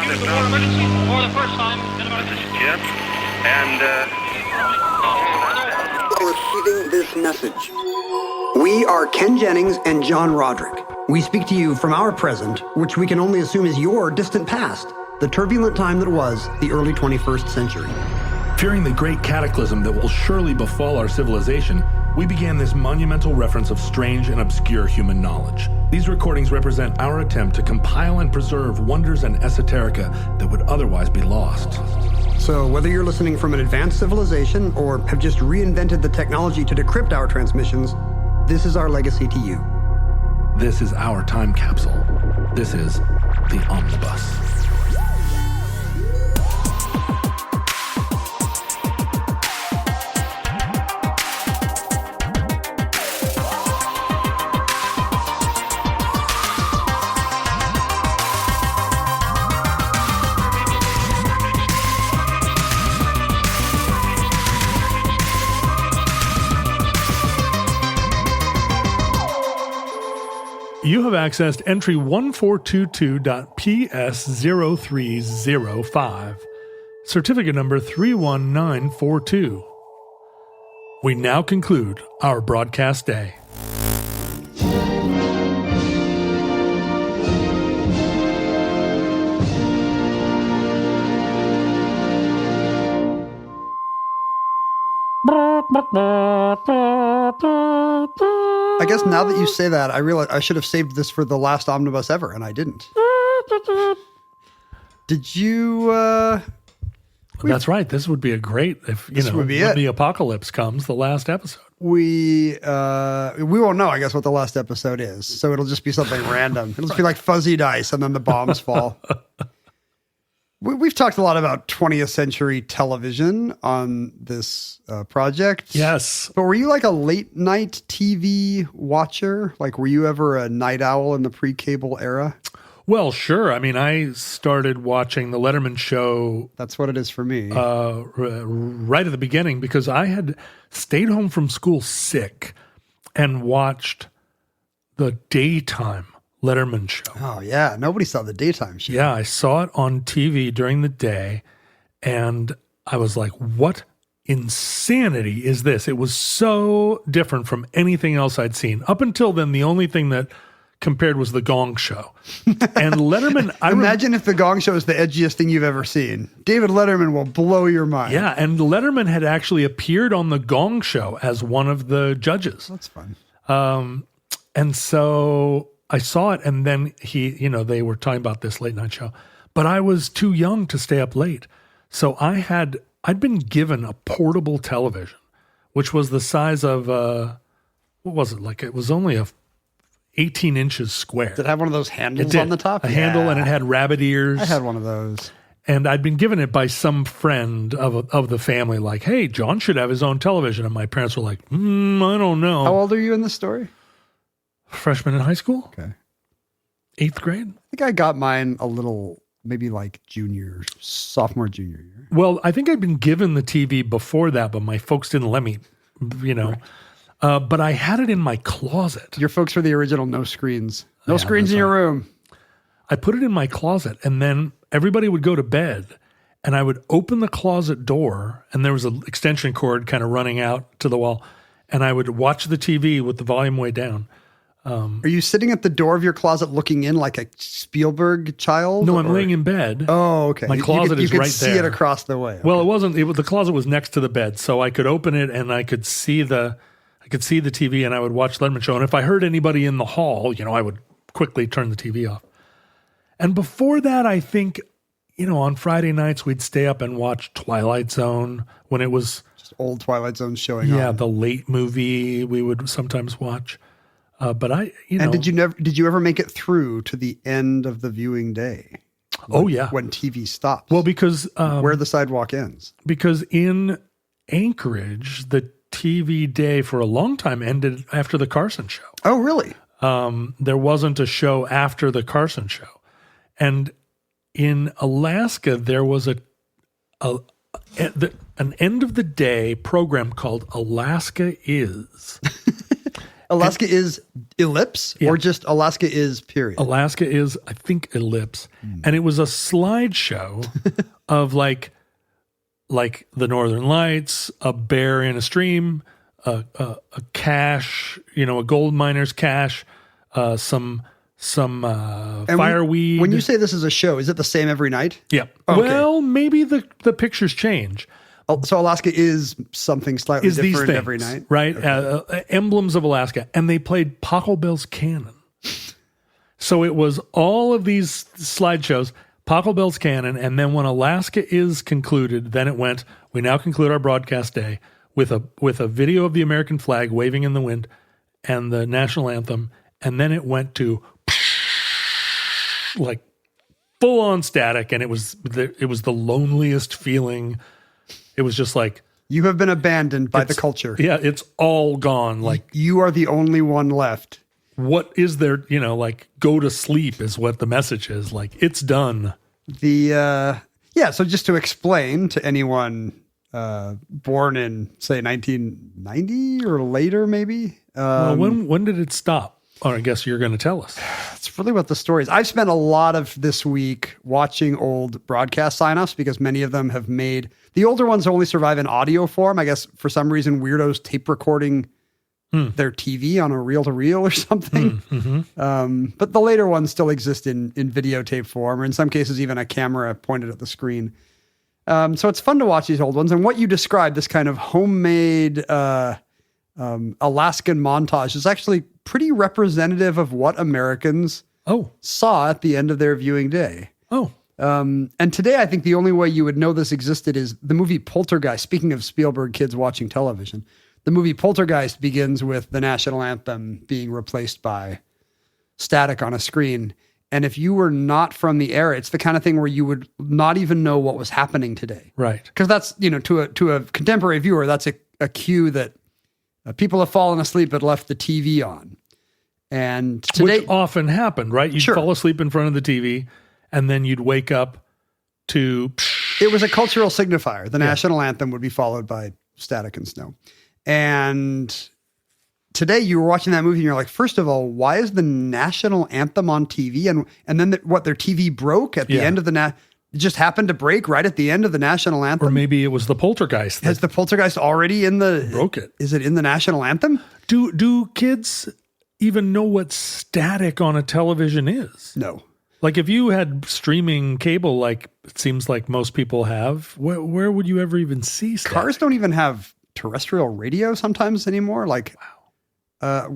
use the word emergency for the first time in about... This is Jim, and, Receiving this message. We are Ken Jennings and John Roderick. We speak to you from our present, which we can only assume is your distant past, the turbulent time that was the early 21st century. Fearing the great cataclysm that will surely befall our civilization, we began this monumental reference of strange and obscure human knowledge. These recordings represent our attempt to compile and preserve wonders and esoterica that would otherwise be lost. So whether you're listening from an advanced civilization or have just reinvented the technology to decrypt our transmissions, this is our legacy to you. This is our time capsule. This is the Omnibus. You have accessed entry 1422.PS0305, certificate number 31942. We now conclude our broadcast day. I guess now that you say that, I realize I should have saved this for the last omnibus ever, and I didn't. Did you? That's right. This would be a great, if you know, when the apocalypse comes, the last episode. We won't know, I guess, what the last episode is, so it'll just be something random. It'll just be like fuzzy dice, and then the bombs fall. We've talked a lot about 20th century television on this project. Yes. But were you like a late night TV watcher? Like, were you ever a night owl in the pre-cable era? Well, sure. I mean, I started watching the Letterman show. That's what it is for me. Right at the beginning, because I had stayed home from school sick and watched the daytime Letterman show. Oh, yeah. Nobody saw the daytime show. Yeah, I saw it on TV during the day, and I was like, what insanity is this? It was so different from anything else I'd seen. Up until then, the only thing that compared was the Gong Show. And Letterman... Imagine if the Gong Show is the edgiest thing you've ever seen. David Letterman will blow your mind. Yeah, and Letterman had actually appeared on the Gong Show as one of the judges. That's fun. And so... I saw it, and then they were talking about this late night show, but I was too young to stay up late. So I'd been given a portable television, which was the size of, what was it? Like, it was only 18 inches square. Did it have one of those handles on the top? A handle, and it had rabbit ears. I had one of those. And I'd been given it by some friend of the family, like, hey, John should have his own television. And my parents were like, I don't know. How old are you in the story? Freshman in high school. Okay. 8th grade. I think I got mine a little, maybe like sophomore, junior year. Well, I think I'd been given the TV before that, but my folks didn't let me, Right. But I had it in my closet. Your folks were the original no screens. No screens in your room. I put it in my closet, and then everybody would go to bed, and I would open the closet door, and there was an extension cord kind of running out to the wall, and I would watch the TV with the volume way down. Are you sitting at the door of your closet looking in like a Spielberg child? No, I'm laying in bed. Oh, okay. My closet is right there. You could see it across the way. Okay. Well, the closet was next to the bed, so I could open it and I could see the TV, and I would watch Letterman show. And if I heard anybody in the hall, I would quickly turn the TV off. And before that, I think, on Friday nights we'd stay up and watch Twilight Zone when it was just old Twilight Zone showing on. Yeah, the late movie we would sometimes watch. But And did you ever make it through to the end of the viewing day? When TV stops. Well, because where the sidewalk ends. Because in Anchorage, the TV day for a long time ended after the Carson show. Oh, really? There wasn't a show after the Carson show, and in Alaska there was an end of the day program called Alaska Is. Alaska is ellipse or just Alaska is period? Alaska is, I think, ellipse. And it was a slideshow of like the Northern Lights, a bear in a stream, a cache, a gold miner's cache, some fireweed. When you say this is a show, is it the same every night? Yeah. Okay. Well, maybe the pictures change. So Alaska is something slightly different every night? Right? Okay. Emblems of Alaska. And they played Pachelbel's Canon. So it was all of these slideshows, Pachelbel's Canon, and then when Alaska is concluded, then it went, we now conclude our broadcast day with a video of the American flag waving in the wind and the national anthem, and then it went to like full on static, and it was the loneliest feeling. It was just like, you have been abandoned by the culture. Yeah, it's all gone. Like, you are the only one left. What is there? Go to sleep is what the message is. Like, it's done. So just to explain to anyone born in, say, 1990 or later, maybe. When did it stop? Or I guess you're going to tell us. It's really what the story is. I've spent a lot of this week watching old broadcast signups because many of them have made the older ones only survive in audio form. I guess for some reason, weirdos tape recording their TV on a reel-to-reel or something. But the later ones still exist in videotape form, or in some cases, even a camera pointed at the screen. So it's fun to watch these old ones. And what you described, this kind of homemade Alaskan montage, is actually pretty representative of what Americans saw at the end of their viewing day. And today, I think the only way you would know this existed is the movie Poltergeist. Speaking of Spielberg kids watching television, the movie Poltergeist begins with the national anthem being replaced by static on a screen. And if you were not from the era, it's the kind of thing where you would not even know what was happening today. Right. Because that's, to a contemporary viewer, that's a cue that people have fallen asleep but left the TV on. And today, which often happened, right? You'd fall asleep in front of the TV, and then you'd wake up to... It was a cultural signifier. The national anthem would be followed by static and snow. And today you were watching that movie and you're like, first of all, why is the national anthem on TV? And then their TV broke at the end of it just happened to break right at the end of the national anthem? Or maybe it was the Poltergeist. Has the Poltergeist already broke it? Is it in the national anthem? Do kids even know what static on a television is? No. Like, if you had streaming cable, like it seems like most people have, where would you ever even see static? Cars don't even have terrestrial radio sometimes anymore. Like, I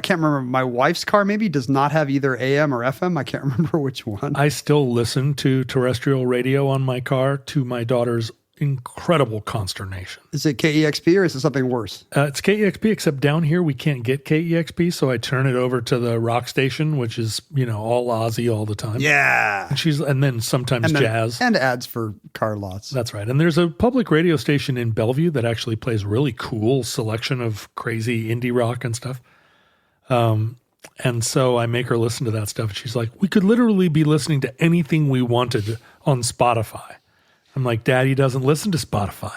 can't remember. My wife's car maybe does not have either AM or FM. I can't remember which one. I still listen to terrestrial radio on my car, to my daughter's incredible consternation. Is it KEXP or is it something worse? It's KEXP, except down here we can't get KEXP, so I turn it over to the rock station, which is all Aussie all the time. Yeah, and then sometimes jazz and ads for car lots. That's right. And there's a public radio station in Bellevue that actually plays really cool selection of crazy indie rock and stuff. And so I make her listen to that stuff. She's like, we could literally be listening to anything we wanted on Spotify. I'm like, Daddy doesn't listen to Spotify.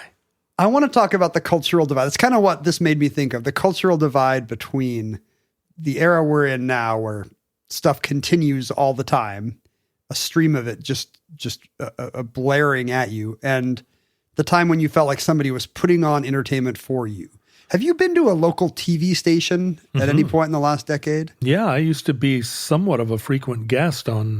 I want to talk about the cultural divide. It's kind of what this made me think of, the cultural divide between the era we're in now, where stuff continues all the time, a stream of it just blaring at you, and the time when you felt like somebody was putting on entertainment for you. Have you been to a local TV station at any point in the last decade? Yeah, I used to be somewhat of a frequent guest on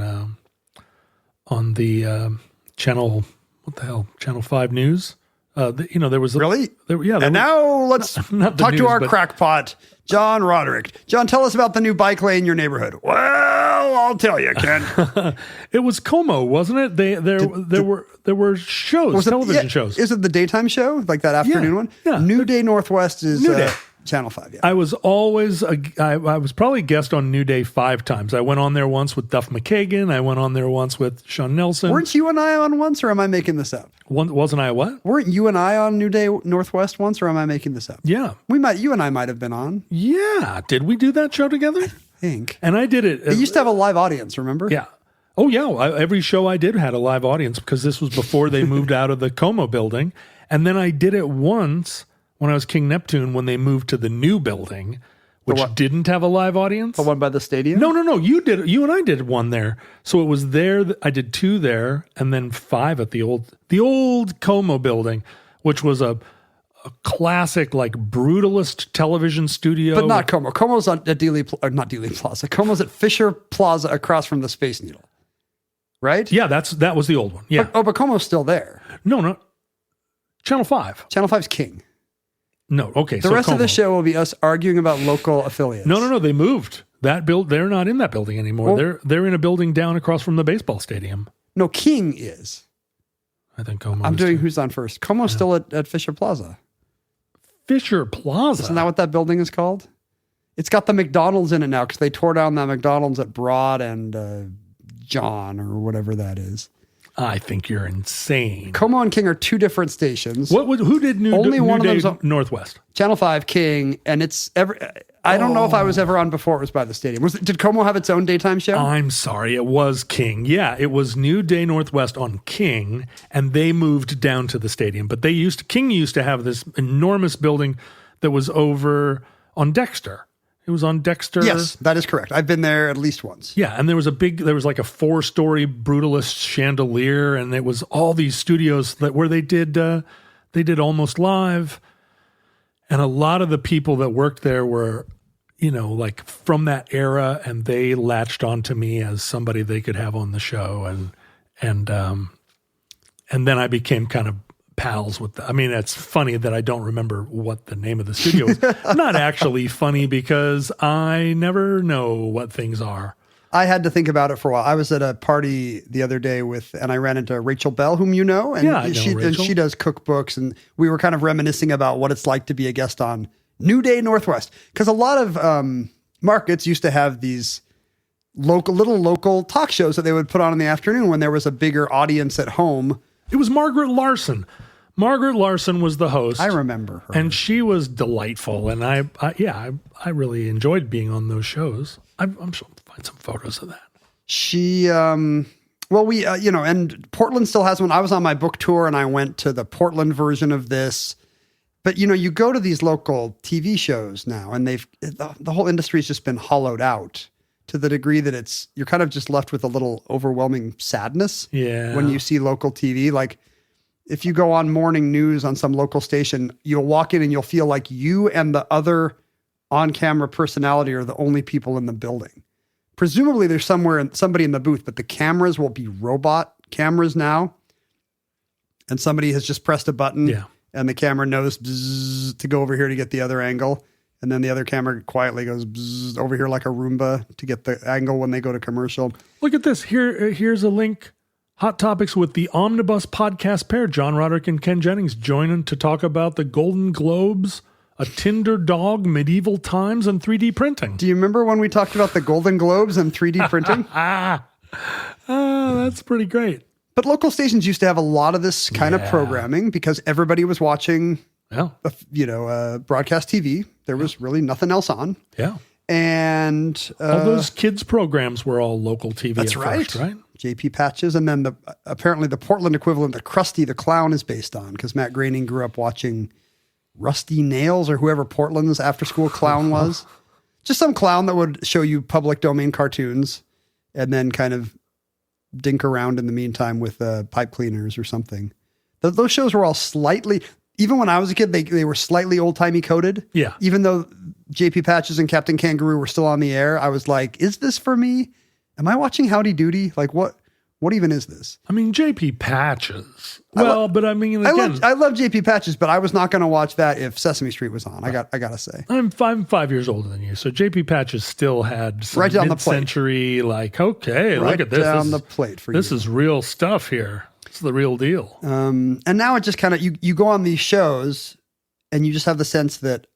the channel. What the hell? Channel 5 News. There was really. And now let's talk to our crackpot, John Roderick. John, tell us about the new bike lane in your neighborhood. Well, I'll tell you, Ken. It was Como, wasn't it? There were shows, television shows. Is it the daytime show, like that afternoon one? Yeah. New Day Northwest is Channel 5. Yeah. I was always I was probably a guest on New Day 5 times. I went on there once with Duff McKagan. I went on there once with Sean Nelson. Weren't you and I on once, or am I making this up? Wasn't I what? Weren't you and I on New Day Northwest once, or am I making this up? Yeah. You and I might have been on. Yeah. Did we do that show together? I think. And I did it. It used to have a live audience, remember? Yeah. Oh, yeah. Every show I did had a live audience because this was before they moved out of the Como building. And then I did it once when I was King Neptune, when they moved to the new building, which didn't have a live audience. The one by the stadium? No. You and I did one there. So it was there. I did 2 there, and then 5 at the old Como building, which was a classic, like, brutalist television studio. But not Como. Como's at not Dealey Plaza. Como's at Fisher Plaza across from the Space Needle. Right? Yeah, that was the old one. Yeah. But Como's still there. No. Channel 5. Channel 5's king. No, okay. The rest of the show will be us arguing about local affiliates. No. They moved they're not in that building anymore. Well, they're in a building down across from the baseball stadium. No, King is. I think Como. I'm doing too. Who's on First. Como's still at Fisher Plaza. Fisher Plaza. Isn't that what that building is called? It's got the McDonald's in it now because they tore down that McDonald's at Broad and John or whatever that is. I think you're insane. Como and King are 2 different stations. Who did New one Day of them's Northwest? Channel 5, King, and it's I don't know if I was ever on before it was by the stadium. Did Como have its own daytime show? I'm sorry, it was King. Yeah, it was New Day Northwest on King, and they moved down to the stadium. But King used to have this enormous building that was over on Dexter. It was on Dexter. Yes, that is correct. I've been there at least once. Yeah, and there was like a 4-story brutalist chandelier, and it was all these studios where they did Almost Live, and a lot of the people that worked there were, like from that era, and they latched onto me as somebody they could have on the show, and then I became kind of pals with it's funny that I don't remember what the name of the studio is. Not actually funny because I never know what things are. I had to think about it for a while. I was at a party the other day and I ran into Rachel Bell, whom you know, and I know Rachel. And she does cookbooks, and we were kind of reminiscing about what it's like to be a guest on New Day Northwest, because a lot of markets used to have these little local talk shows that they would put on in the afternoon when there was a bigger audience at home. It was Margaret Larson. Margaret Larson was the host. I remember her. And she was delightful. And I really enjoyed being on those shows. I'm sure I'll find some photos of that. She, and Portland still has one. I was on my book tour and I went to the Portland version of this. But, you go to these local TV shows now and the whole industry's just been hollowed out to the degree that you're kind of just left with a little overwhelming sadness. Yeah. When you see local TV. Like, if you go on morning news on some local station, you'll walk in and you'll feel like you and the other on-camera personality are the only people in the building. Presumably there's somebody in the booth, but the cameras will be robot cameras now. And somebody has just pressed a button and the camera knows bzzz, to go over here to get the other angle. And then the other camera quietly goes bzzz, over here like a Roomba to get the angle when they go to commercial. Look at this. Here's a link. Hot Topics with the Omnibus podcast pair, John Roderick and Ken Jennings, joining to talk about the Golden Globes, a Tinder dog, medieval times, and 3D printing. Do you remember when we talked about the Golden Globes and 3D printing? That's pretty great. But local stations used to have a lot of this kind of programming because everybody was watching, broadcast TV. There was really nothing else on. Yeah. And all those kids programs were all local TV. That's right. First, right? JP Patches, and then apparently the Portland equivalent that Krusty the Clown is based on, because Matt Groening grew up watching Rusty Nails or whoever Portland's after-school clown was. Just some clown that would show you public domain cartoons and then kind of dink around in the meantime with pipe cleaners or something. Those shows were all slightly, even when I was a kid, they were slightly old-timey coded. Yeah. Even though JP Patches and Captain Kangaroo were still on the air, I was like, is this for me? Am I watching Howdy Doody? Like, what even is this? I mean, JP Patches. Well, but I mean, again, I love JP Patches, but I was not going to watch that if Sesame Street was on. I got to say, I'm 5 years older than you, so JP Patches still had some right down mid-century, like, okay, right look at this. Down the plate for this you. Is real stuff here. It's the real deal. And now it just kind of you go on these shows, and you just have the sense that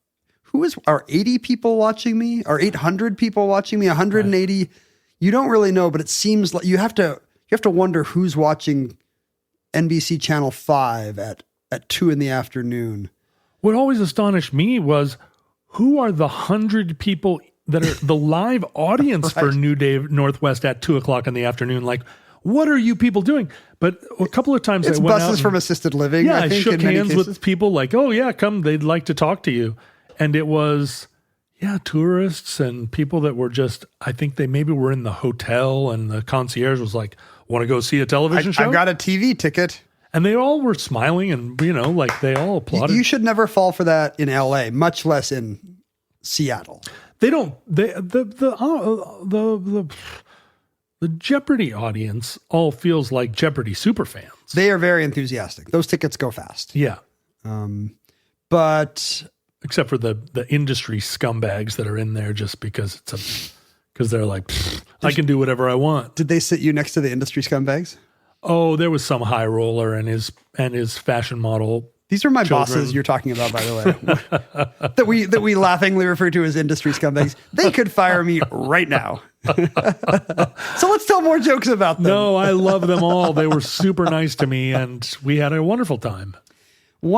are 80 people watching me? Are 800 people watching me? 180? Right. You don't really know, but it seems like you have to wonder who's watching NBC Channel 5 at 2 p.m. What always astonished me was who are the 100 people that are the live audience for New Day Northwest at 2:00 p.m. Like, what are you people doing? But a couple of times it's I went buses out from assisted living. Yeah, I think, shook in many hands cases. with people like, oh yeah, come, they'd like to talk to you. And it was, Yeah, tourists and people that were just, I think they maybe were in the hotel and the concierge was like, want to go see a television show? I've got a TV ticket. And they all were smiling and, like they all applauded. You should never fall for that in LA, much less in Seattle. They don't, the Jeopardy audience all feels like Jeopardy superfans. They are very enthusiastic. Those tickets go fast. Yeah. But except for the industry scumbags that are in there just because because they're like, I can do whatever I want. Did they sit you next to the industry scumbags? Oh, there was some high roller and his fashion model. These are my children. bosses you're talking about, by the way, that we laughingly refer to as industry scumbags. They could fire me right now. So let's tell more jokes about them. No, I love them all. They were super nice to me and we had a wonderful time. So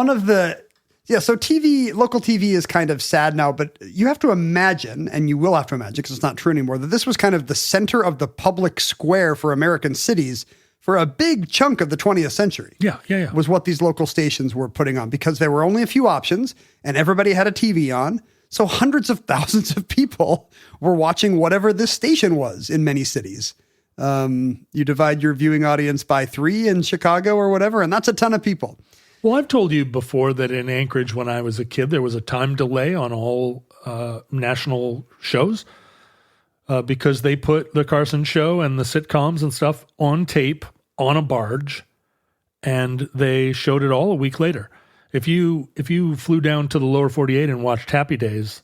local TV is kind of sad now, but you have to imagine, and you will have to imagine because it's not true anymore, that this was kind of the center of the public square for American cities for a big chunk of the 20th century. Yeah. Was what these local stations were putting on because there were only a few options and everybody had a TV on. So hundreds of thousands of people were watching whatever this station was in many cities. You divide your viewing audience by 3 in Chicago or whatever, and that's a ton of people. Well, I've told you before that in Anchorage when I was a kid, there was a time delay on all national shows because they put the Carson Show and the sitcoms and stuff on tape on a barge, and they showed it all a week later. If you flew down to the lower 48 and watched Happy Days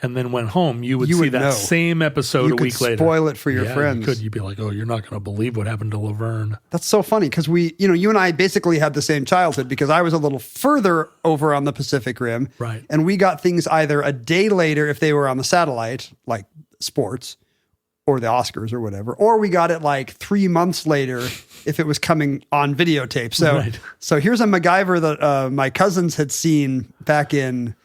and then went home, you would see that know. Same episode a week later. Spoil it for your friends. You'd be like, oh, you're not going to believe what happened to Laverne. That's so funny because you and I basically had the same childhood because I was a little further over on the Pacific Rim. Right. And we got things either a day later if they were on the satellite, like sports or the Oscars or whatever, or we got it like 3 months later if it was coming on videotape. So here's a MacGyver that my cousins had seen back in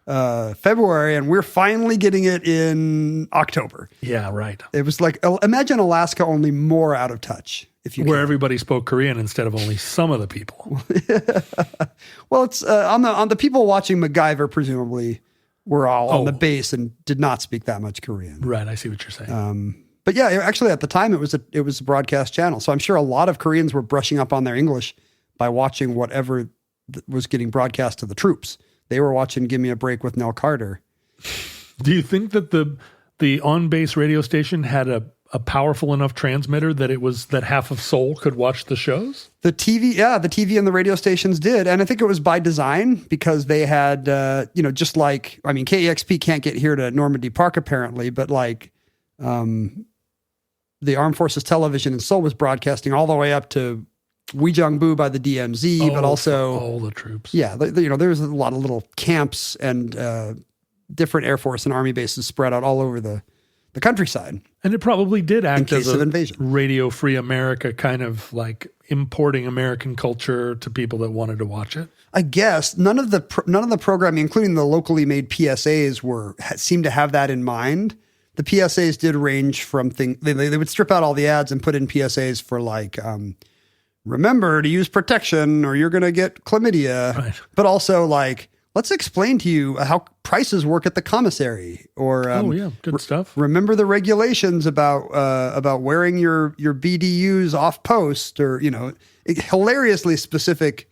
February, and we're finally getting it in October. Yeah, right. It was like, imagine Alaska only more out of touch. Where everybody spoke Korean instead of only some of the people. Well, it's on the people watching MacGyver, presumably, were all on the base and did not speak that much Korean. Right, I see what you're saying. But yeah, actually at the time it was a broadcast channel. So I'm sure a lot of Koreans were brushing up on their English by watching whatever was getting broadcast to the troops. They were watching Give Me a Break with Nell Carter. Do you think that the on-base radio station had a powerful enough transmitter that half of Seoul could watch the shows? The TV and the radio stations did. And I think it was by design because they had, just like, KEXP can't get here to Normandy Park apparently, but like the Armed Forces Television in Seoul was broadcasting all the way up to Uijeongbu by the DMZ, but also all the troops. Yeah, there's a lot of little camps and different Air Force and Army bases spread out all over the countryside. And it probably did act as a invasion. Radio Free America, kind of like importing American culture to people that wanted to watch it. I guess none of the programming, including the locally made PSAs, seemed to have that in mind. The PSAs did range from they would strip out all the ads and put in PSAs for like, remember to use protection or you're going to get chlamydia, right. But also like, let's explain to you how prices work at the commissary or, good stuff. Remember the regulations about wearing your BDUs off post or, hilariously specific,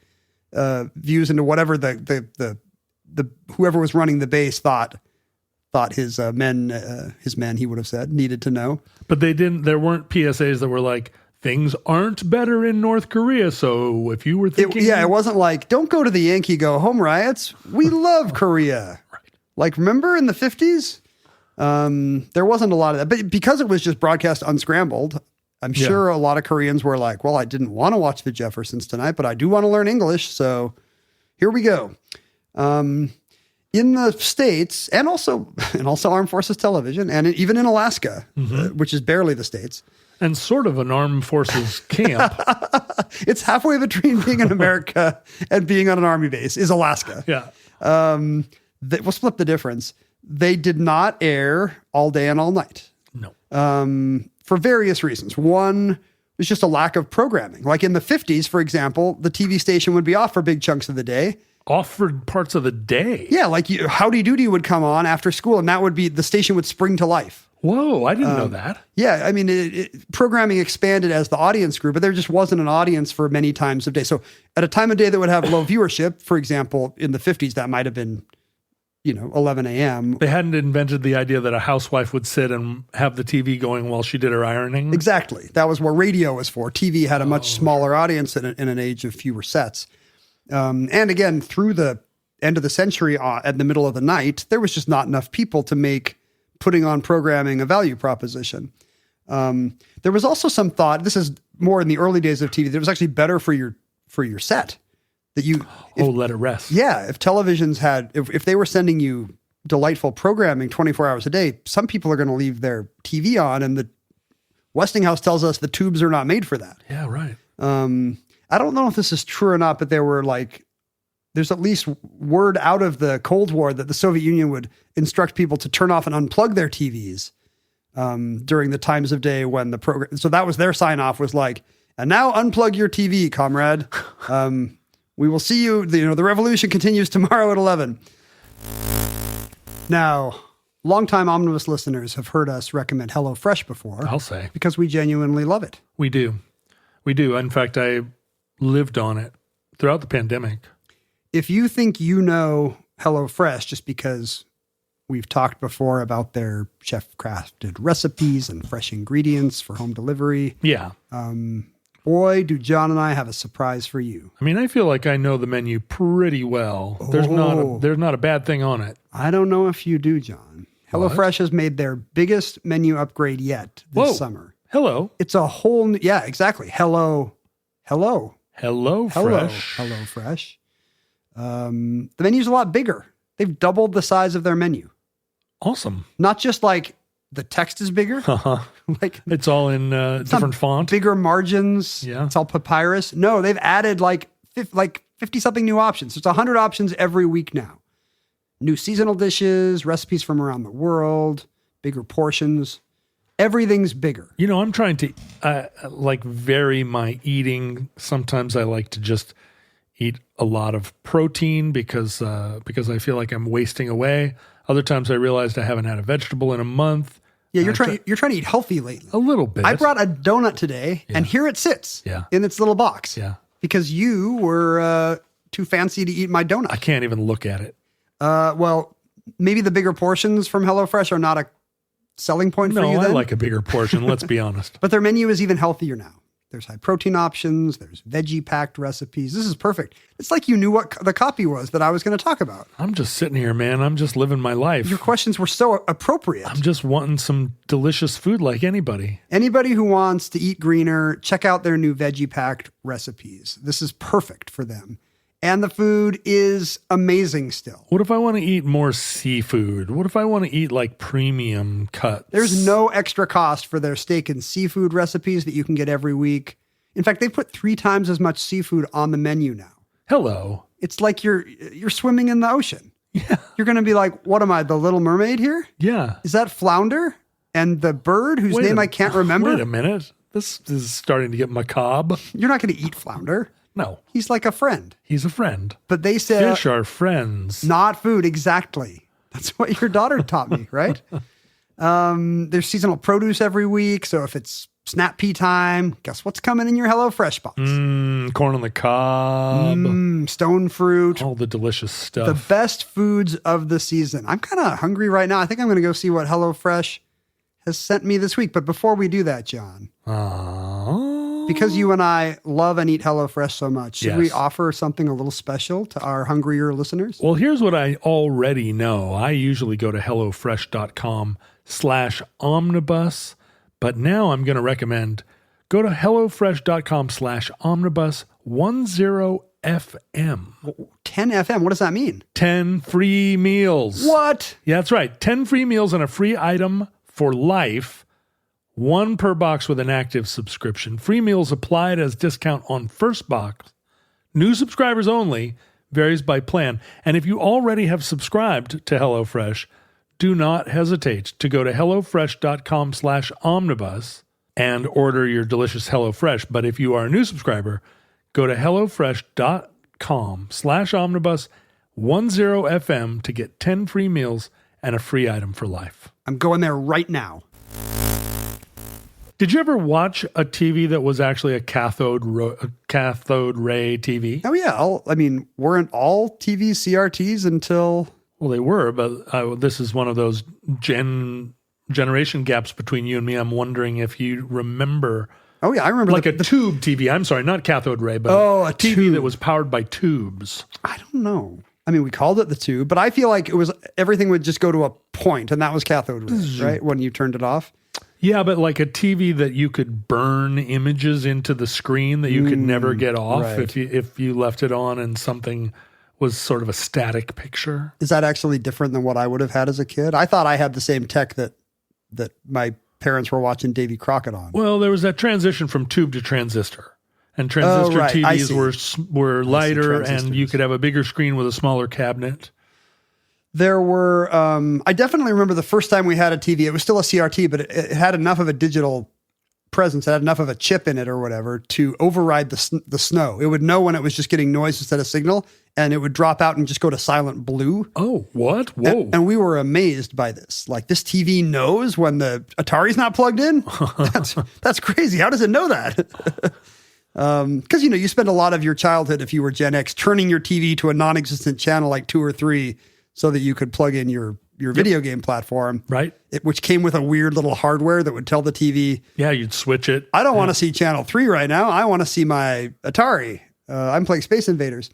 views into whatever the whoever was running the base thought his men, he would have said, needed to know. But there weren't PSAs that were like, things aren't better in North Korea. So if you were thinking... It wasn't like, don't go to the Yankee Go Home riots. We love Korea. Right. Like, remember in the 50s? There wasn't a lot of that. But because it was just broadcast unscrambled, I'm sure a lot of Koreans were like, well, I didn't want to watch the Jeffersons tonight, but I do want to learn English. So here we go. In the States, and also Armed Forces Television, and even in Alaska, which is barely the States. And sort of an armed forces camp. It's halfway between being in America and being on an army base is Alaska. Yeah. We'll split the difference. They did not air all day and all night. No. For various reasons. One was just a lack of programming. Like in the 50s, for example, the TV station would be off for big chunks of the day, offered parts of the day. Yeah, like Howdy Doody would come on after school, and that would be, the station would spring to life. Whoa, I didn't know that. Yeah, I mean, programming expanded as the audience grew, but there just wasn't an audience for many times of day. So at a time of day that would have low viewership, for example, in the 50s, that might have been, 11 a.m. They hadn't invented the idea that a housewife would sit and have the TV going while she did her ironing. Exactly. That was what radio was for. TV had a much smaller audience in an age of fewer sets. And again, through the end of the century, at the middle of the night, there was just not enough people to make putting on programming a value proposition. There was also some thought, this is more in the early days of TV, that it was actually better for your set. That let it rest. Yeah, if televisions had, if they were sending you delightful programming 24 hours a day, some people are going to leave their TV on, and the Westinghouse tells us the tubes are not made for that. Yeah, right. I don't know if this is true or not, but there's at least word out of the Cold War that the Soviet Union would instruct people to turn off and unplug their TVs during the times of day when the program. So that was their sign off, was like, and now unplug your TV, comrade. We will see you. The revolution continues tomorrow at 11. Now, longtime Omnibus listeners have heard us recommend HelloFresh before. I'll say. Because we genuinely love it. We do. In fact, I lived on it throughout the pandemic. If you think you know HelloFresh just because we've talked before about their chef-crafted recipes and fresh ingredients for home delivery. Yeah. Boy, do John and I have a surprise for you. I mean, I feel like I know the menu pretty well. There's not a bad thing on it. I don't know if you do, John. HelloFresh has made their biggest menu upgrade yet this summer. Hello. It's a whole yeah, exactly. Hello Fresh. The menu's a lot bigger. They've doubled the size of their menu. Awesome. Not just like the text is bigger. Like it's all in different font. Bigger margins. Yeah. It's all papyrus. No, they've added like 50 something new options. It's 100 options every week now. New seasonal dishes, recipes from around the world, bigger portions. Everything's bigger. I'm trying to vary my eating. Sometimes I like to just eat a lot of protein because I feel like I'm wasting away. Other times I realized I haven't had a vegetable in a month. Yeah, you're trying to eat healthy lately. A little bit. I brought a donut today, and here it sits in its little box. Yeah. Because you were too fancy to eat my donut. I can't even look at it. Well, maybe the bigger portions from HelloFresh are not a selling point for you then? No, I like a bigger portion, let's be honest. But their menu is even healthier now. There's high protein options. There's veggie packed recipes. This is perfect. It's like you knew what the copy was that I was going to talk about. I'm just sitting here, man. I'm just living my life. Your questions were so appropriate. I'm just wanting some delicious food like anybody. Anybody who wants to eat greener, check out their new veggie packed recipes. This is perfect for them. And the food is amazing still. What if I want to eat more seafood? What if I want to eat like premium cuts? There's no extra cost for their steak and seafood recipes that you can get every week. In fact, they put 3 times as much seafood on the menu now. Hello. It's like you're swimming in the ocean. Yeah. You're going to be like, what am I, the Little Mermaid here? Yeah. Is that Flounder? And the bird whose name I can't remember? Wait a minute. This is starting to get macabre. You're not going to eat Flounder. No. He's like a friend. He's a friend. But they said... Fish are friends. Not food, exactly. That's what your daughter taught me, right? There's seasonal produce every week. So if it's snap pea time, guess what's coming in your HelloFresh box? Corn on the cob. Stone fruit. All the delicious stuff. The best foods of the season. I'm kind of hungry right now. I think I'm going to go see what HelloFresh has sent me this week. But before we do that, John... Because you and I love and eat HelloFresh so much, should we offer something a little special to our hungrier listeners? Well, here's what I already know. I usually go to HelloFresh.com/omnibus, but now I'm going to recommend go to HelloFresh.com/omnibus10FM. 10 FM, what does that mean? 10 free meals. What? Yeah, that's right. 10 free meals and a free item for life. 1 per box with an active subscription. Free meals applied as discount on first box. New subscribers only. Varies by plan. And if you already have subscribed to HelloFresh, do not hesitate to go to HelloFresh.com/omnibus and order your delicious HelloFresh. But if you are a new subscriber, go to HelloFresh.com patreon.com/omnibus10FM to get 10 free meals and a free item for life. I'm going there right now. Did you ever watch a TV that was actually a cathode ray TV? Oh yeah, weren't all TVs CRTs until? Well, they were, but this is one of those generation gaps between you and me. I'm wondering if you remember. Oh yeah, I remember like a tube TV. I'm sorry, not cathode ray, but a TV tube that was powered by tubes. I don't know. I mean, we called it the tube, but I feel like everything would just go to a point, and that was cathode ray, right? When you turned it off. Yeah, but like a TV that you could burn images into the screen that you could never get off if you left it on and something was sort of a static picture. Is that actually different than what I would have had as a kid? I thought I had the same tech that my parents were watching Davy Crockett on. Well, there was that transition from tube to transistor. And transistor TVs were lighter, and you could have a bigger screen with a smaller cabinet. There were, I definitely remember the first time we had a TV. It was still a CRT, but it had enough of a digital presence. It had enough of a chip in it or whatever to override the snow. It would know when it was just getting noise instead of signal, and it would drop out and just go to silent blue. Oh, what? Whoa. And we were amazed by this. Like, this TV knows when the Atari's not plugged in? That's crazy. How does it know that? Because, you spend a lot of your childhood, if you were Gen X, turning your TV to a non-existent channel like 2 or 3 so that you could plug in your video game platform. Right. Which came with a weird little hardware that would tell the TV. Yeah, you'd switch it. I don't want to see channel 3 right now. I want to see my Atari. I'm playing Space Invaders.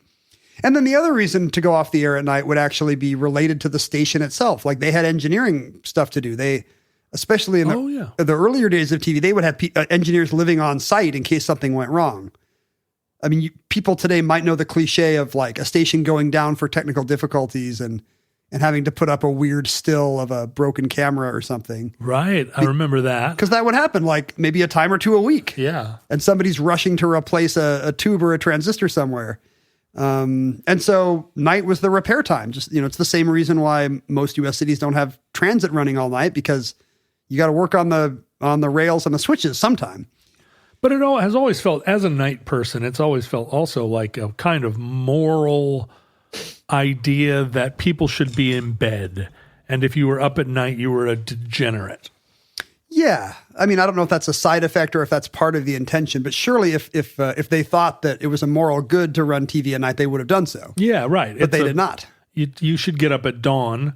And then the other reason to go off the air at night would actually be related to the station itself. Like, they had engineering stuff to do. Especially in the earlier days of TV, they would have engineers living on site in case something went wrong. I mean, people today might know the cliche of like a station going down for technical difficulties and having to put up a weird still of a broken camera or something. Right. I remember that. Because that would happen like maybe a time or two a week. Yeah. And somebody's rushing to replace a tube or a transistor somewhere. And so night was the repair time. Just, it's the same reason why most US cities don't have transit running all night, because you got to work on the rails and the switches sometime. But it has always felt, as a night person, it's always felt also like a kind of moral idea that people should be in bed. And if you were up at night, you were a degenerate. Yeah. I mean, I don't know if that's a side effect or if that's part of the intention, but surely if they thought that it was a moral good to run TV at night, they would have done so. Yeah, right. But they did not. You should get up at dawn.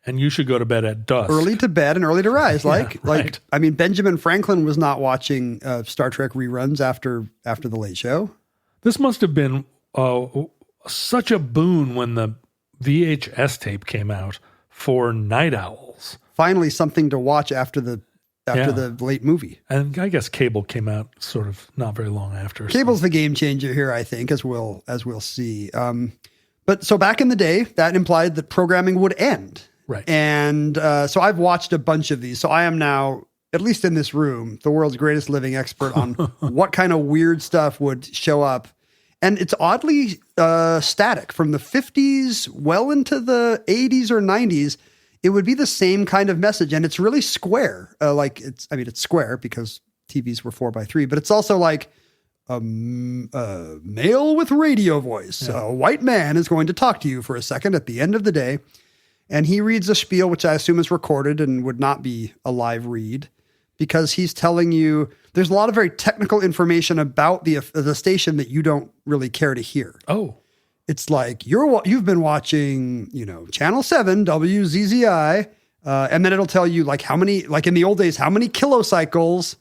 And you should go to bed at dusk. Early to bed and early to rise. Right. I mean, Benjamin Franklin was not watching Star Trek reruns after the Late Show. This must have been such a boon when the VHS tape came out for night owls. Finally, something to watch after the late movie. And I guess cable came out sort of not very long after. Cable's the game changer here, I think, as we'll see. But so back in the day, that implied that programming would end. Right. And so I've watched a bunch of these. So I am now, at least in this room, the world's greatest living expert on what kind of weird stuff would show up. And it's oddly static. From the 50s well into the 80s or 90s, it would be the same kind of message. And it's really square. It's square because TVs were 4x3, but it's also like a male with radio voice. Yeah. A white man is going to talk to you for a second at the end of the day. And he reads a spiel, which I assume is recorded and would not be a live read, because he's telling you there's a lot of very technical information about the station that you don't really care to hear. Oh, it's like you've been watching, Channel 7 WZZI, and then it'll tell you like how many, like in the old days, how many kilocycles,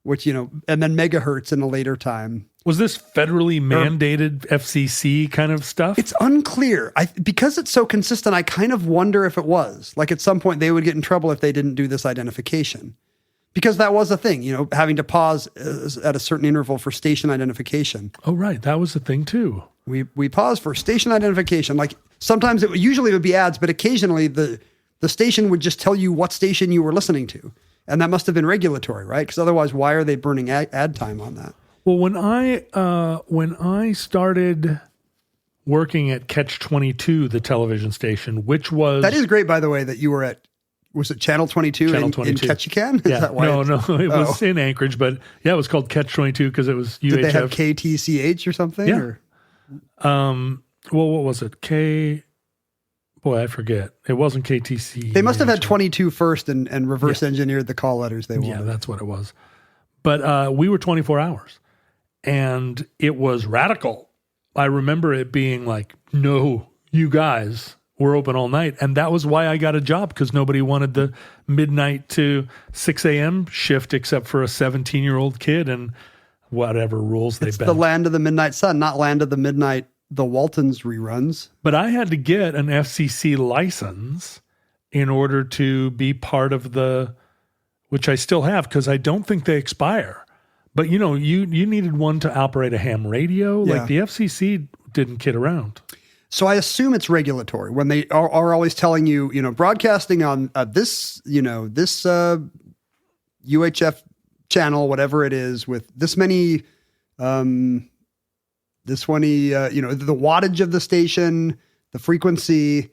which and then megahertz in a later time. Was this federally mandated FCC kind of stuff? It's unclear. Because it's so consistent, I kind of wonder if it was. Like at some point they would get in trouble if they didn't do this identification. Because that was a thing, having to pause at a certain interval for station identification. Oh, right. That was a thing too. We pause for station identification. Like sometimes usually it would be ads, but occasionally the station would just tell you what station you were listening to. And that must have been regulatory, right? Because otherwise, why are they burning ad time on that? Well, when I started working at Catch 22, the television station, which was... That is great, by the way, that you were at, was it Channel 22 in Ketchikan? Yeah. That why no, it was in Anchorage, but yeah, it was called Catch 22 because it was UHF. Did they have KTCH or something? Yeah. Or? Well, what was it? Boy, I forget. It wasn't KTC. They must have had 22 first and reverse engineered the call letters they wanted. Yeah, that's what it was. But we were 24 hours and it was radical. I remember it being like, no, you guys, we're open all night. And that was why I got a job, because nobody wanted the midnight to 6 a.m. shift except for a 17-year-old kid and whatever rules they bent. It's the land of the midnight sun, not land of the midnight, the Waltons reruns. But I had to get an FCC license in order to be part of which I still have, because I don't think they expire. But, you needed one to operate a ham radio. Yeah. Like the FCC didn't kid around. So I assume it's regulatory when they are always telling you, broadcasting on this UHF channel, whatever it is, with this many, the wattage of the station, the frequency,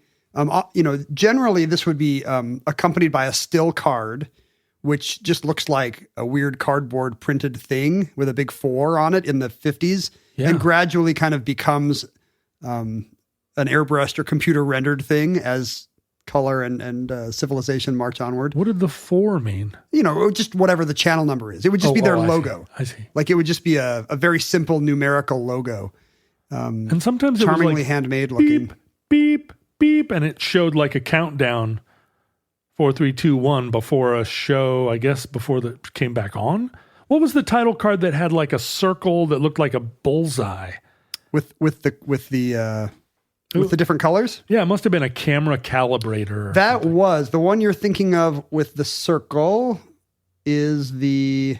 generally this would be accompanied by a still card, which just looks like a weird cardboard printed thing with a big 4 on it in the 50s, and gradually kind of becomes an airbrushed or computer rendered thing as color and civilization march onward. What did the 4 mean? Just whatever the channel number is. It would just be their logo. I see. Like it would just be a very simple numerical logo. And sometimes it charmingly was like handmade looking. Beep, beep, beep. And it showed like a countdown, 4, 3, 2, 1 before a show, I guess, before that came back on. What was the title card that had like a circle that looked like a bullseye? With the different colors? Yeah, it must have been a camera calibrator. That was the one you're thinking of with the circle is the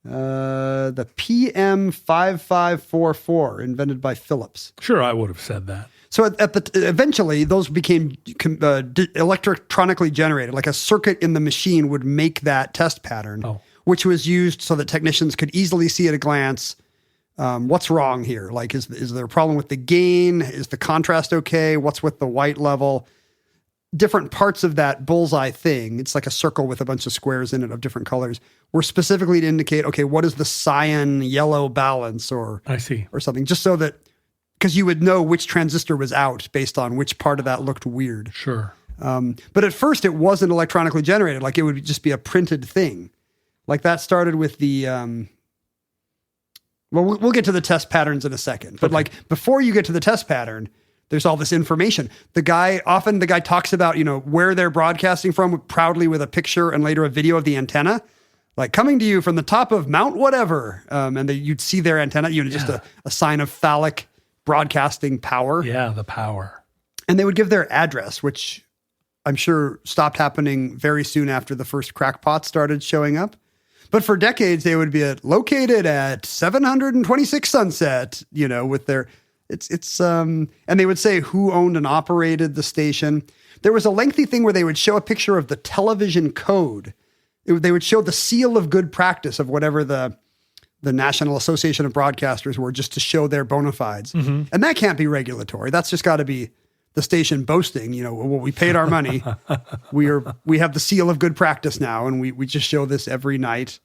PM5544 invented by Philips. Sure, I would have said that. So eventually those became electronically generated. Like a circuit in the machine would make that test pattern, which was used so that technicians could easily see at a glance what's wrong here. Like, is there a problem with the gain? Is the contrast okay? What's with the white level? Different parts of that bullseye thing, it's like a circle with a bunch of squares in it of different colors, were specifically to indicate, okay, what is the cyan yellow balance or something, just so that, because you would know which transistor was out based on which part of that looked weird. Sure. But at first it wasn't electronically generated. Like it would just be a printed thing. Like that started with the, we'll get to the test patterns in a second. But like before you get to the test pattern, there's all this information. The guy talks about, where they're broadcasting from proudly with a picture and later a video of the antenna, like coming to you from the top of Mount whatever. And you'd see their antenna, just a sign of phallic broadcasting power. Yeah, the power. And they would give their address, which I'm sure stopped happening very soon after the first crackpots started showing up. But for decades, they would be located at 726 Sunset, with their, and they would say who owned and operated the station. There was a lengthy thing where they would show a picture of the television code. They would show the seal of good practice of whatever the National Association of Broadcasters were, just to show their bona fides. Mm-hmm. And that can't be regulatory. That's just got to be the station boasting, we paid our money. We have the seal of good practice now, and we just show this every night.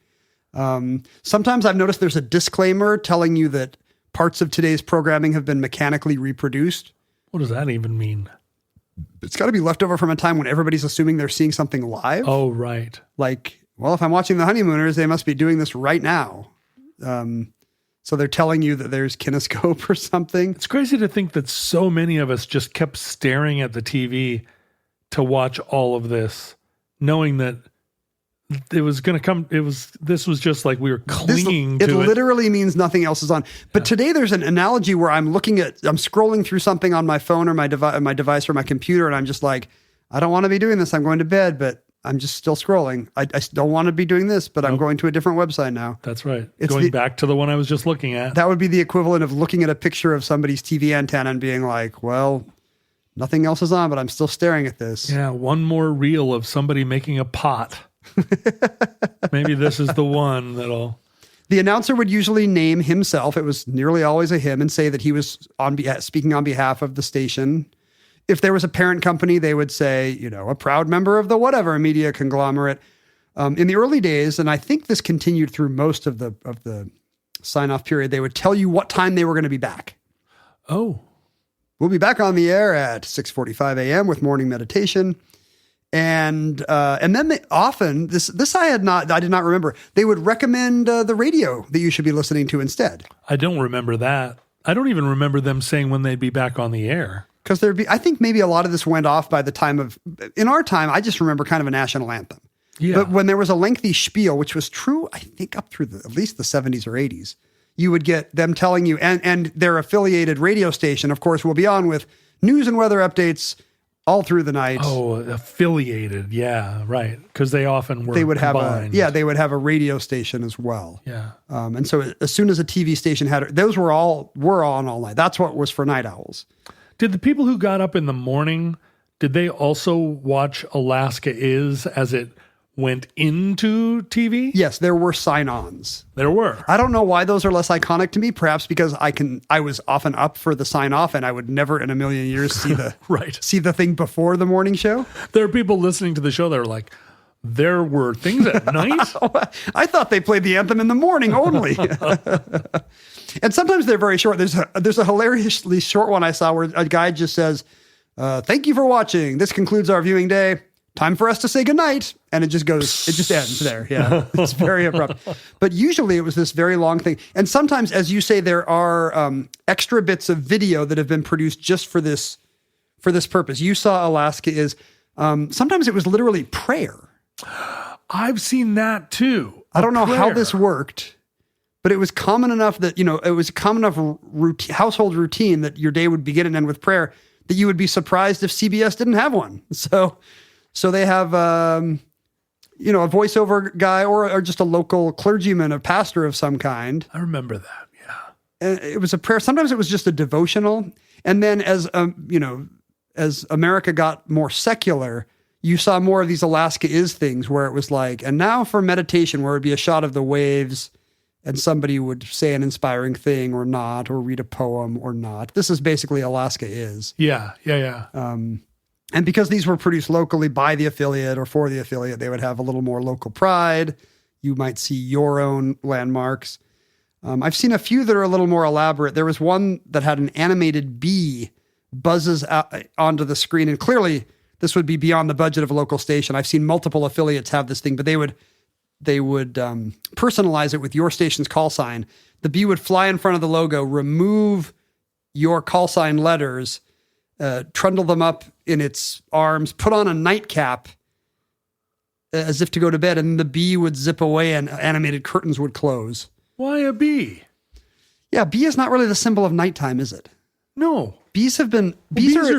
Sometimes I've noticed there's a disclaimer telling you that parts of today's programming have been mechanically reproduced. What does that even mean? It's got to be left over from a time when everybody's assuming they're seeing something live. Oh, right. Like, well, if I'm watching The Honeymooners, they must be doing this right now. So they're telling you that there's kinescope or something. It's crazy to think that so many of us just kept staring at the TV to watch all of this, knowing that it was going to come. This was just like we were clinging to it. It literally means nothing else is on. But today there's an analogy where I'm scrolling through something on my phone or my device or my computer, and I'm just like, I don't want to be doing this. I'm going to bed, but I'm just still scrolling. I don't want to be doing this, but I'm going to a different website now. That's right. Going back to the one I was just looking at. That would be the equivalent of looking at a picture of somebody's TV antenna and being like, well, nothing else is on, but I'm still staring at this. Yeah, one more reel of somebody making a pot. Maybe this is the one that'll... The announcer would usually name himself. It was nearly always a him, and say that he was speaking on behalf of the station. If there was a parent company, they would say, a proud member of the whatever media conglomerate. In the early days, and I think this continued through most of the sign-off period, they would tell you what time they were going to be back. Oh, We'll be back on the air at 6:45 a.m. with morning meditation. And then this I did not remember. They would recommend the radio that you should be listening to instead. I don't remember that. I don't even remember them saying when they'd be back on the air. Because I think maybe a lot of this went off by the time in our time, I just remember kind of a national anthem. Yeah. But when there was a lengthy spiel, which was true, I think up through at least the 70s or 80s, you would get them telling you, and their affiliated radio station, of course, will be on with news and weather updates all through the night. Oh, affiliated. Yeah, right. Because they often were combined. They would have a radio station as well. Yeah. And so as soon as a TV station had those were on all night. That's what was for night owls. Did the people who got up in the morning, did they also watch Alaska Is as it went into TV? Yes, there were sign-ons. There were. I don't know why those are less iconic to me. Perhaps because I was often up for the sign-off, and I would never in a million years see the see the thing before the morning show. There are people listening to the show that are like, there were things at night? I thought they played the anthem in the morning only. And sometimes they're very short. There's a hilariously short one I saw where a guy just says, "Thank you for watching. This concludes our viewing day. Time for us to say goodnight." And it just ends there. Yeah, it's very abrupt. But usually it was this very long thing. And sometimes, as you say, there are extra bits of video that have been produced just for this purpose. You saw Alaska Is. Sometimes it was literally prayer. I've seen that too. I don't know how this worked, but it was common enough that, it was common enough household routine that your day would begin and end with prayer that you would be surprised if CBS didn't have one. So they have, a voiceover guy or just a local clergyman, a pastor of some kind. I remember that. Yeah. And it was a prayer. Sometimes it was just a devotional. And then as America got more secular, you saw more of these Alaska Is things where it was like, and now for meditation, where it would be a shot of the waves and somebody would say an inspiring thing or not, or read a poem or not. This is basically Alaska Is. Yeah. And because these were produced locally by the affiliate or for the affiliate, they would have a little more local pride. You might see your own landmarks. I've seen a few that are a little more elaborate. There was one that had an animated bee buzzes out onto the screen, and clearly this would be beyond the budget of a local station. I've seen multiple affiliates have this thing, but they would personalize it with your station's call sign. The bee would fly in front of the logo, remove your call sign letters, trundle them up in its arms, put on a nightcap as if to go to bed, and the bee would zip away and animated curtains would close. Why a bee? Yeah, bee is not really the symbol of nighttime, is it? No. Bees are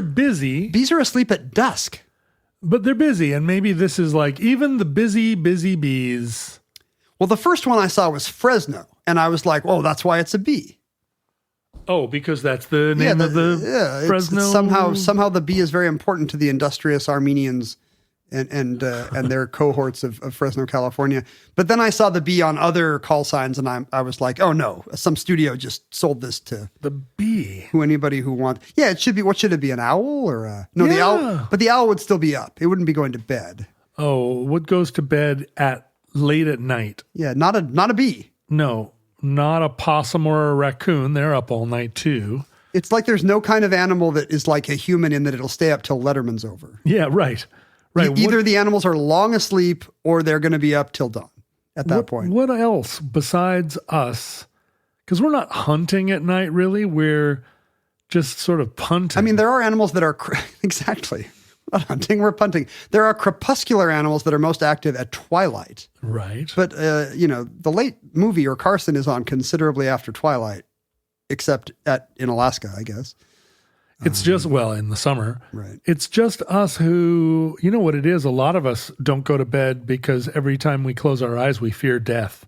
busy. Bees are asleep at dusk. But they're busy, and maybe this is like even the busy bees. Well, the first one I saw was Fresno, and I was like, "Oh, that's why it's a bee." Oh, because that's the name of the Fresno. Somehow the bee is very important to the industrious Armenians and their cohorts of Fresno, California. But then I saw the bee on other call signs, and I was like, "Oh no, some studio just sold this to the bee." Anybody who wants. Yeah, it should be. What should it be? An owl or no? Yeah. The owl, but the owl would still be up. It wouldn't be going to bed. Oh, what goes to bed at late at night? Yeah, not a bee. No, not a possum or a raccoon. They're up all night too. It's like there's no kind of animal that is like a human in that it'll stay up till Letterman's over. Yeah, right. Right. Either the animals are long asleep or they're going to be up till dawn at that point. What else besides us? Because we're not hunting at night, really. We're just sort of punting. I mean, there are animals that are exactly not hunting. We're punting. There are crepuscular animals that are most active at twilight. Right. But, the late movie or Carson is on considerably after twilight, except in Alaska, I guess. It's just, in the summer. Right. It's just us who, you know what it is? A lot of us don't go to bed because every time we close our eyes, we fear death.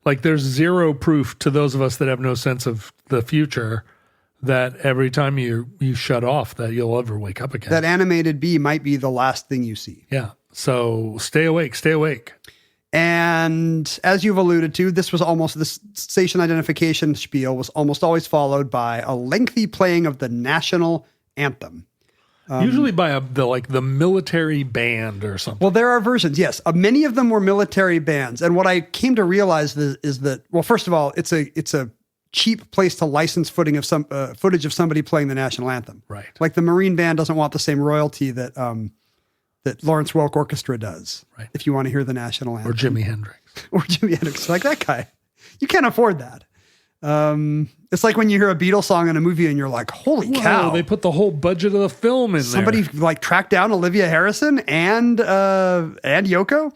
Like there's zero proof to those of us that have no sense of the future that every time you shut off that you'll ever wake up again. That animated bee might be the last thing you see. Yeah. So stay awake. And as you've alluded to, this station identification spiel was almost always followed by a lengthy playing of the national anthem. Usually by the military band or something. Well, there are versions, yes. Many of them were military bands. And what I came to realize is that, well, first of all, it's a cheap place to license footage of somebody playing the national anthem. Right. Like the Marine Band doesn't want the same royalty that Lawrence Welk Orchestra does. Right. If you want to hear the national anthem. Or Jimi Hendrix. Like that guy. You can't afford that. It's like when you hear a Beatles song in a movie and you're like, holy cow. They put the whole budget of the film in Somebody there. like tracked down Olivia Harrison and Yoko.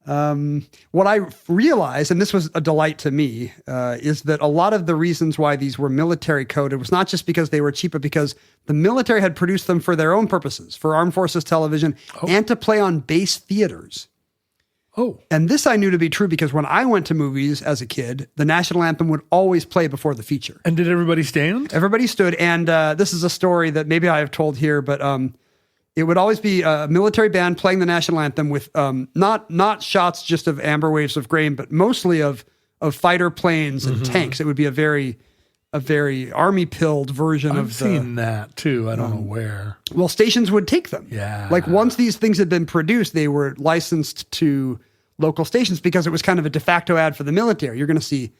What I realized, and this was a delight to me, is that a lot of the reasons why these were military coded was not just because they were cheap, but because the military had produced them for their own purposes, for armed forces television, and to play on base theaters. Oh. And this I knew to be true because when I went to movies as a kid, the national anthem would always play before the feature. And did everybody stand? Everybody stood. And this is a story that maybe I have told here, but it would always be a military band playing the national anthem with not shots just of amber waves of grain, but mostly of fighter planes and tanks. It would be a very army-pilled version of I've seen that too. I don't know where. Well, stations would take them. Yeah. Like once these things had been produced, they were licensed to local stations because it was kind of a de facto ad for the military. You're going to see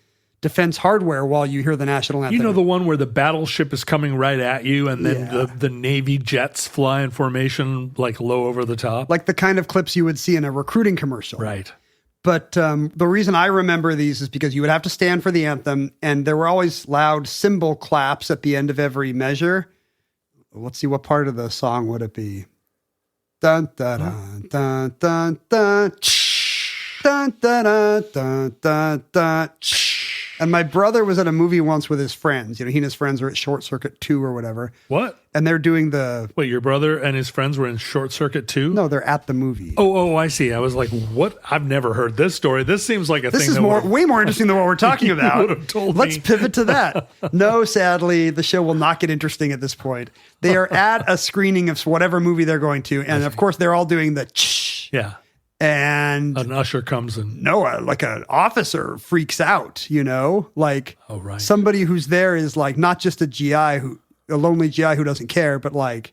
defense hardware while you hear the national anthem. You know the one where the battleship is coming right at you and then the Navy jets fly in formation like low over the top? Like the kind of clips you would see in a recruiting commercial. Right. But the reason I remember these is because you would have to stand for the anthem, and there were always loud cymbal claps at the end of every measure. Let's see, what part of the song would it be? Dun, dun, dun, dun, dun, dun, dun, dun, dun, dun, dun, dun. And my brother was at a movie once with his friends. You know, he and his friends were at Short Circuit 2 or whatever. What? And they're doing the... Wait, your brother and his friends were in Short Circuit 2? No, they're at the movie. Oh, I see. I was like, what? I've never heard this story. This seems like a thing This is that way more interesting than what we're talking about. would have told Let's me. pivot to that. No, sadly, the show will not get interesting at this point. They are at a screening of whatever movie they're going to. And of course, they're all doing the shh. Yeah. And An usher comes in. no, like an officer freaks out, you know, like Oh, right. somebody who's there is like not just a lonely GI who doesn't care, but like,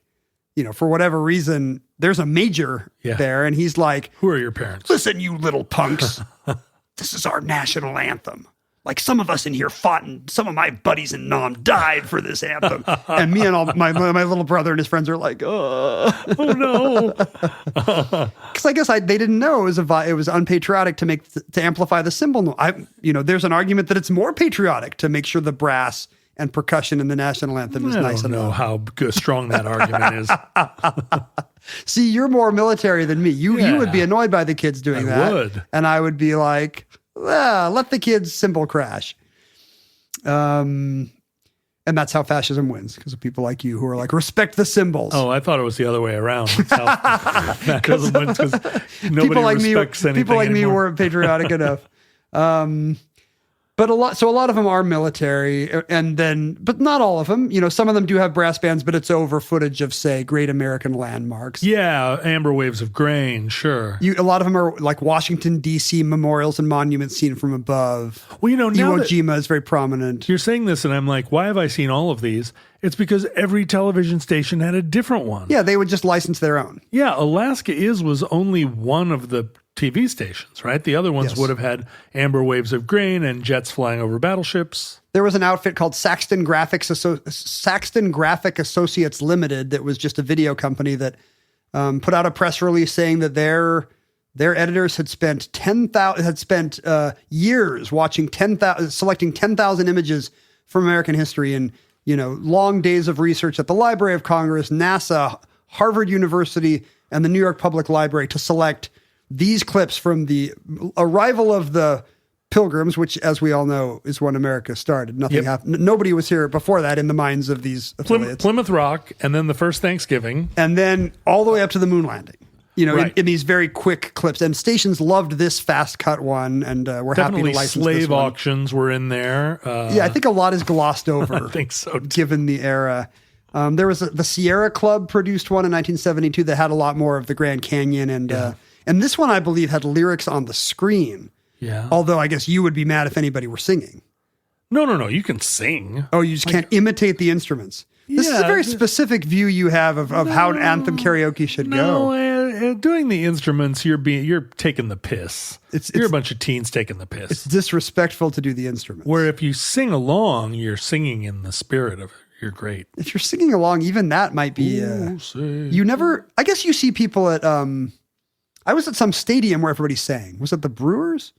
you know, for whatever reason, there's a major there. And he's like, Who are your parents? listen, you little punks, this is our national anthem. Like some of us in here fought and some of my buddies in Nam died for this anthem. And me and all my little brother and his friends are like, oh no. Because I guess they didn't know it was unpatriotic to amplify the cymbal. There's an argument that it's more patriotic to make sure the brass and percussion in the national anthem is nice I don't know enough. how strong that argument is. See, you're more military than me. You would be annoyed by the kids doing I that. would. And I would be like, let the kids cymbal crash. And that's how fascism wins, because of people like you who are like, respect the symbols. Oh, I thought it was the other way around. That's how fascism wins, because nobody respects anything people like me anymore. weren't patriotic enough. But a lot of them are military, but not all of them. You know, some of them do have brass bands, but it's over footage of, say, great American landmarks. Yeah, amber waves of grain, sure. A lot of them are like Washington, D.C. memorials and monuments seen from above. Well, you know, now Iwo that Jima is very prominent. you're saying this, and I'm like, why have I seen all of these? It's because every television station had a different one. Yeah, they would just license their own. Yeah, Alaska was only one of the TV stations, right? The other ones would have had amber waves of grain and jets flying over battleships. There was an outfit called Saxton Graphic Associates Limited that was just a video company that put out a press release saying that their editors had spent years selecting 10,000 images from American history and, you know, long days of research at the Library of Congress, NASA, Harvard University, and the New York Public Library to select these clips from the arrival of the Pilgrims, which, as we all know, is when America started. Nothing happened. Nobody was here before that in the minds of these affiliates. Plymouth Rock, and then the first Thanksgiving. And then all the way up to the moon landing, you know, in these very quick clips. And stations loved this fast cut one, and we're happy to license slave this one. auctions were in there. I think a lot is glossed over. I think so, too. Given the era. There was the Sierra Club produced one in 1972 that had a lot more of the Grand Canyon, and this one, I believe, had lyrics on the screen. Yeah. Although I guess you would be mad if anybody were singing. No. You can sing. Oh, you just can't imitate the instruments. This is a very specific view you have of how an anthem karaoke should go. doing the instruments, you're taking the piss. You're a bunch of teens taking the piss. It's disrespectful to do the instruments. Where if you sing along, you're singing in the spirit of it. You're great. If you're singing along, even that might be. You never. I guess you see people at. I was at some stadium where everybody sang. Was it the Brewers?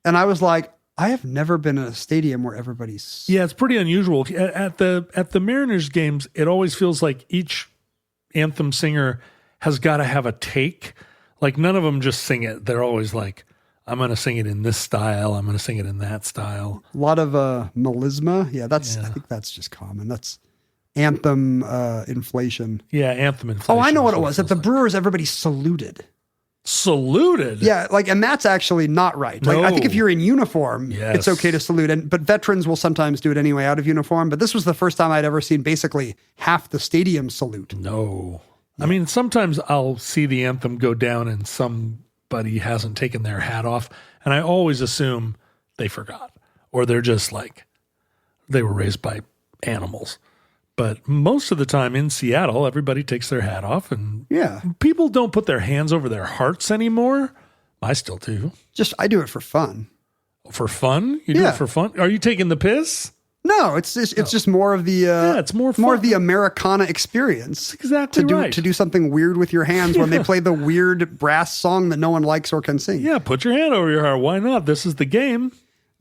And I was like, I have never been in a stadium where everybody's. Yeah, it's pretty unusual. At the Mariners games, it always feels like each anthem singer has got to have a take. Like none of them just sing it. They're always like, I'm going to sing it in this style. I'm going to sing it in that style. A lot of melisma. Yeah, I think that's just common. That's anthem inflation. Yeah, anthem inflation. Oh, I know what it was. At the Brewers, everybody saluted. Saluted? Yeah, and that's actually not right. Like, I think if you're in uniform, it's okay to salute. But veterans will sometimes do it anyway out of uniform. But this was the first time I'd ever seen basically half the stadium salute. No. Yeah. I mean, sometimes I'll see the anthem go down and somebody hasn't taken their hat off. And I always assume they forgot. Or they're just like, they were raised by animals. But most of the time in Seattle, everybody takes their hat off, and people don't put their hands over their hearts anymore. I still do. I do it for fun. For fun? You do it for fun? Are you taking the piss? No, it's just more of the it's more of the Americana experience. That's exactly right. To do something weird with your hands when they play the weird brass song that no one likes or can sing. Yeah, put your hand over your heart. Why not? This is the game.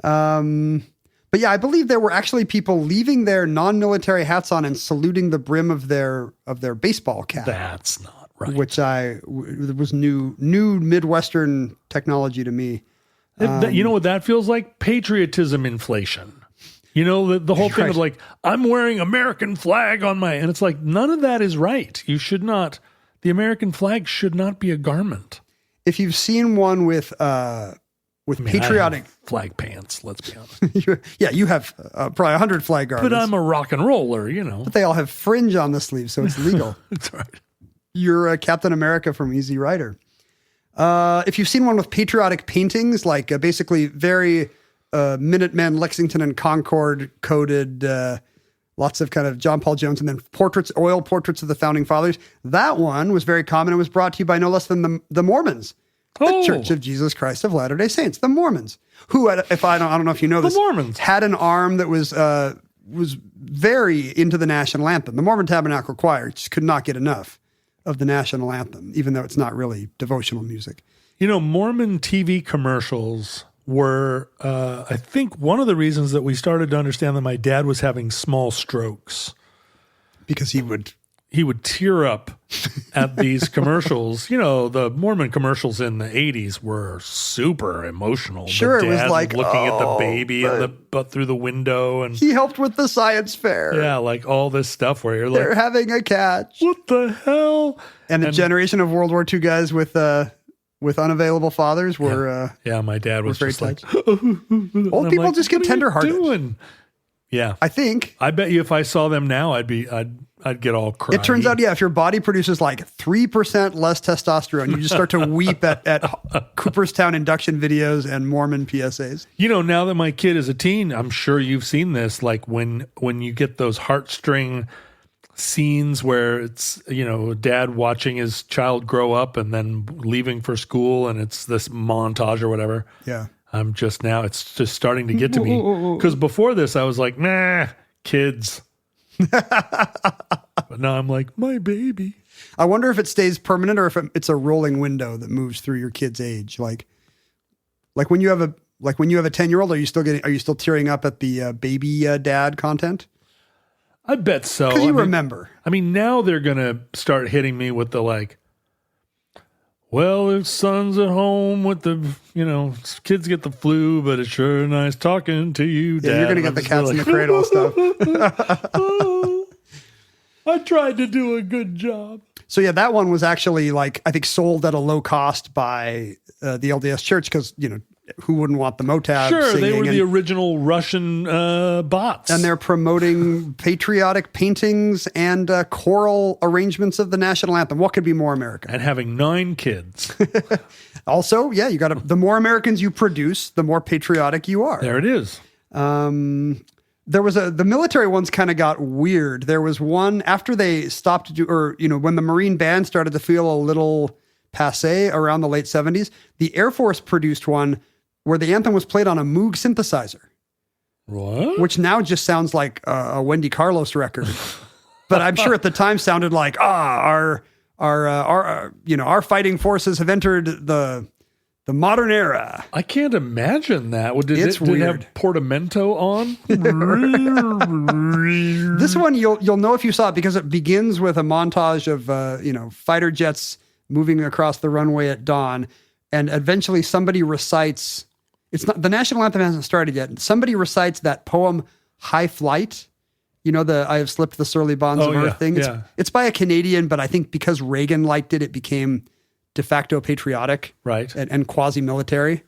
But yeah, I believe there were actually people leaving their non-military hats on and saluting the brim of their baseball cap. That's not right. Which was new Midwestern technology to me. You know what that feels like? Patriotism inflation. You know, the whole thing of like, I'm wearing American flag on and it's like, none of that is right. You should not, the American flag should not be a garment. If you've seen one with patriotic flag pants, let's be honest. you have probably 100 flag garments. But I'm a rock and roller, you know. But they all have fringe on the sleeve, so it's legal. That's right. You're Captain America from Easy Rider. If you've seen one with patriotic paintings, like basically very Minutemen, Lexington and Concord coded, lots of kind of John Paul Jones, and then oil portraits of the founding fathers. That one was very common and was brought to you by no less than the Mormons. The Church of Jesus Christ of Latter-day Saints, the Mormons, who, I don't know if you know this, the Mormons had an arm that was very into the national anthem. The Mormon Tabernacle Choir just could not get enough of the national anthem, even though it's not really devotional music. You know, Mormon TV commercials were, I think, one of the reasons that we started to understand that my dad was having small strokes. Because he would tear up at these commercials. You know, the Mormon commercials in the 80s were super emotional. Sure, the dad it was like looking at the baby but through the window, and he helped with the science fair. Yeah, like all this stuff where you're they're having a catch. What the hell? And a generation of World War II guys with unavailable fathers were. My dad was just like, old people just get tenderhearted. Yeah, I bet you if I saw them now, I'd get all cryy. It turns out, if your body produces like 3% less testosterone, you just start to weep at Cooperstown induction videos and Mormon PSAs. You know, now that my kid is a teen, I'm sure you've seen this, like when you get those heartstring scenes where it's, you know, dad watching his child grow up and then leaving for school, and it's this montage or whatever. Yeah. It's just starting to get to me. Because before this, I was like, nah, kids. But now I'm like, my baby. I wonder if it stays permanent or if it's a rolling window that moves through your kid's age. Like when you have a 10-year-old, are you still tearing up at the baby dad content? I bet so. Because remember. I mean, now they're going to start hitting me with the like, well, if son's at home with the, you know, kids get the flu, but it's sure nice talking to you, Dad. Yeah, you're going to get the cats in the cradle stuff. I tried to do a good job. So yeah, that one was actually I think sold at a low cost by the LDS Church because, you know, who wouldn't want the Motab sure, singing? They were the original Russian bots. And they're promoting patriotic paintings and choral arrangements of the national anthem. What could be more American? And having 9 kids. Also, yeah, you got the more Americans you produce, the more patriotic you are. There it is. There was the military ones kind of got weird. There was one after they stopped when the Marine band started to feel a little passé around the late 70s. The Air Force produced one where the anthem was played on a Moog synthesizer. What? Which now just sounds like a Wendy Carlos record. But I'm sure at the time sounded like, our fighting forces have entered the modern era. I can't imagine that. Did It's it weird. have portamento on? This one you'll know if you saw it because it begins with a montage of fighter jets moving across the runway at dawn, and eventually somebody recites. It's not the national anthem hasn't started yet. Somebody recites that poem "High Flight." You know, the I have slipped the surly bonds of earth thing. It's by a Canadian, but I think because Reagan liked it, it became de facto patriotic, right, and quasi-military.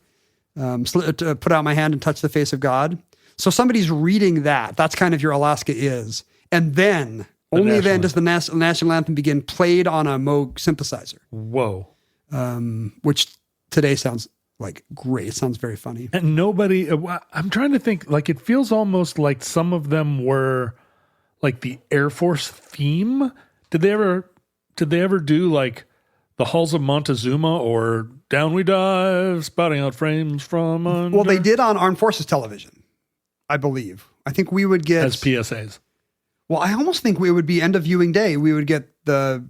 Put out my hand and touch the face of God. So somebody's reading that. That's kind of your Alaska is. And then, only then does the national anthem begin played on a Moog synthesizer. Whoa. Which today sounds like great. It sounds very funny. And nobody, I'm trying to think, like it feels almost like some of them were like the Air Force theme. Did they ever do like the Halls of Montezuma or Down We Dive, spouting out flames from under? Well, they did on Armed Forces Television, I believe. I think we would get... As PSAs. Well, I almost think we would be end of viewing day. We would get I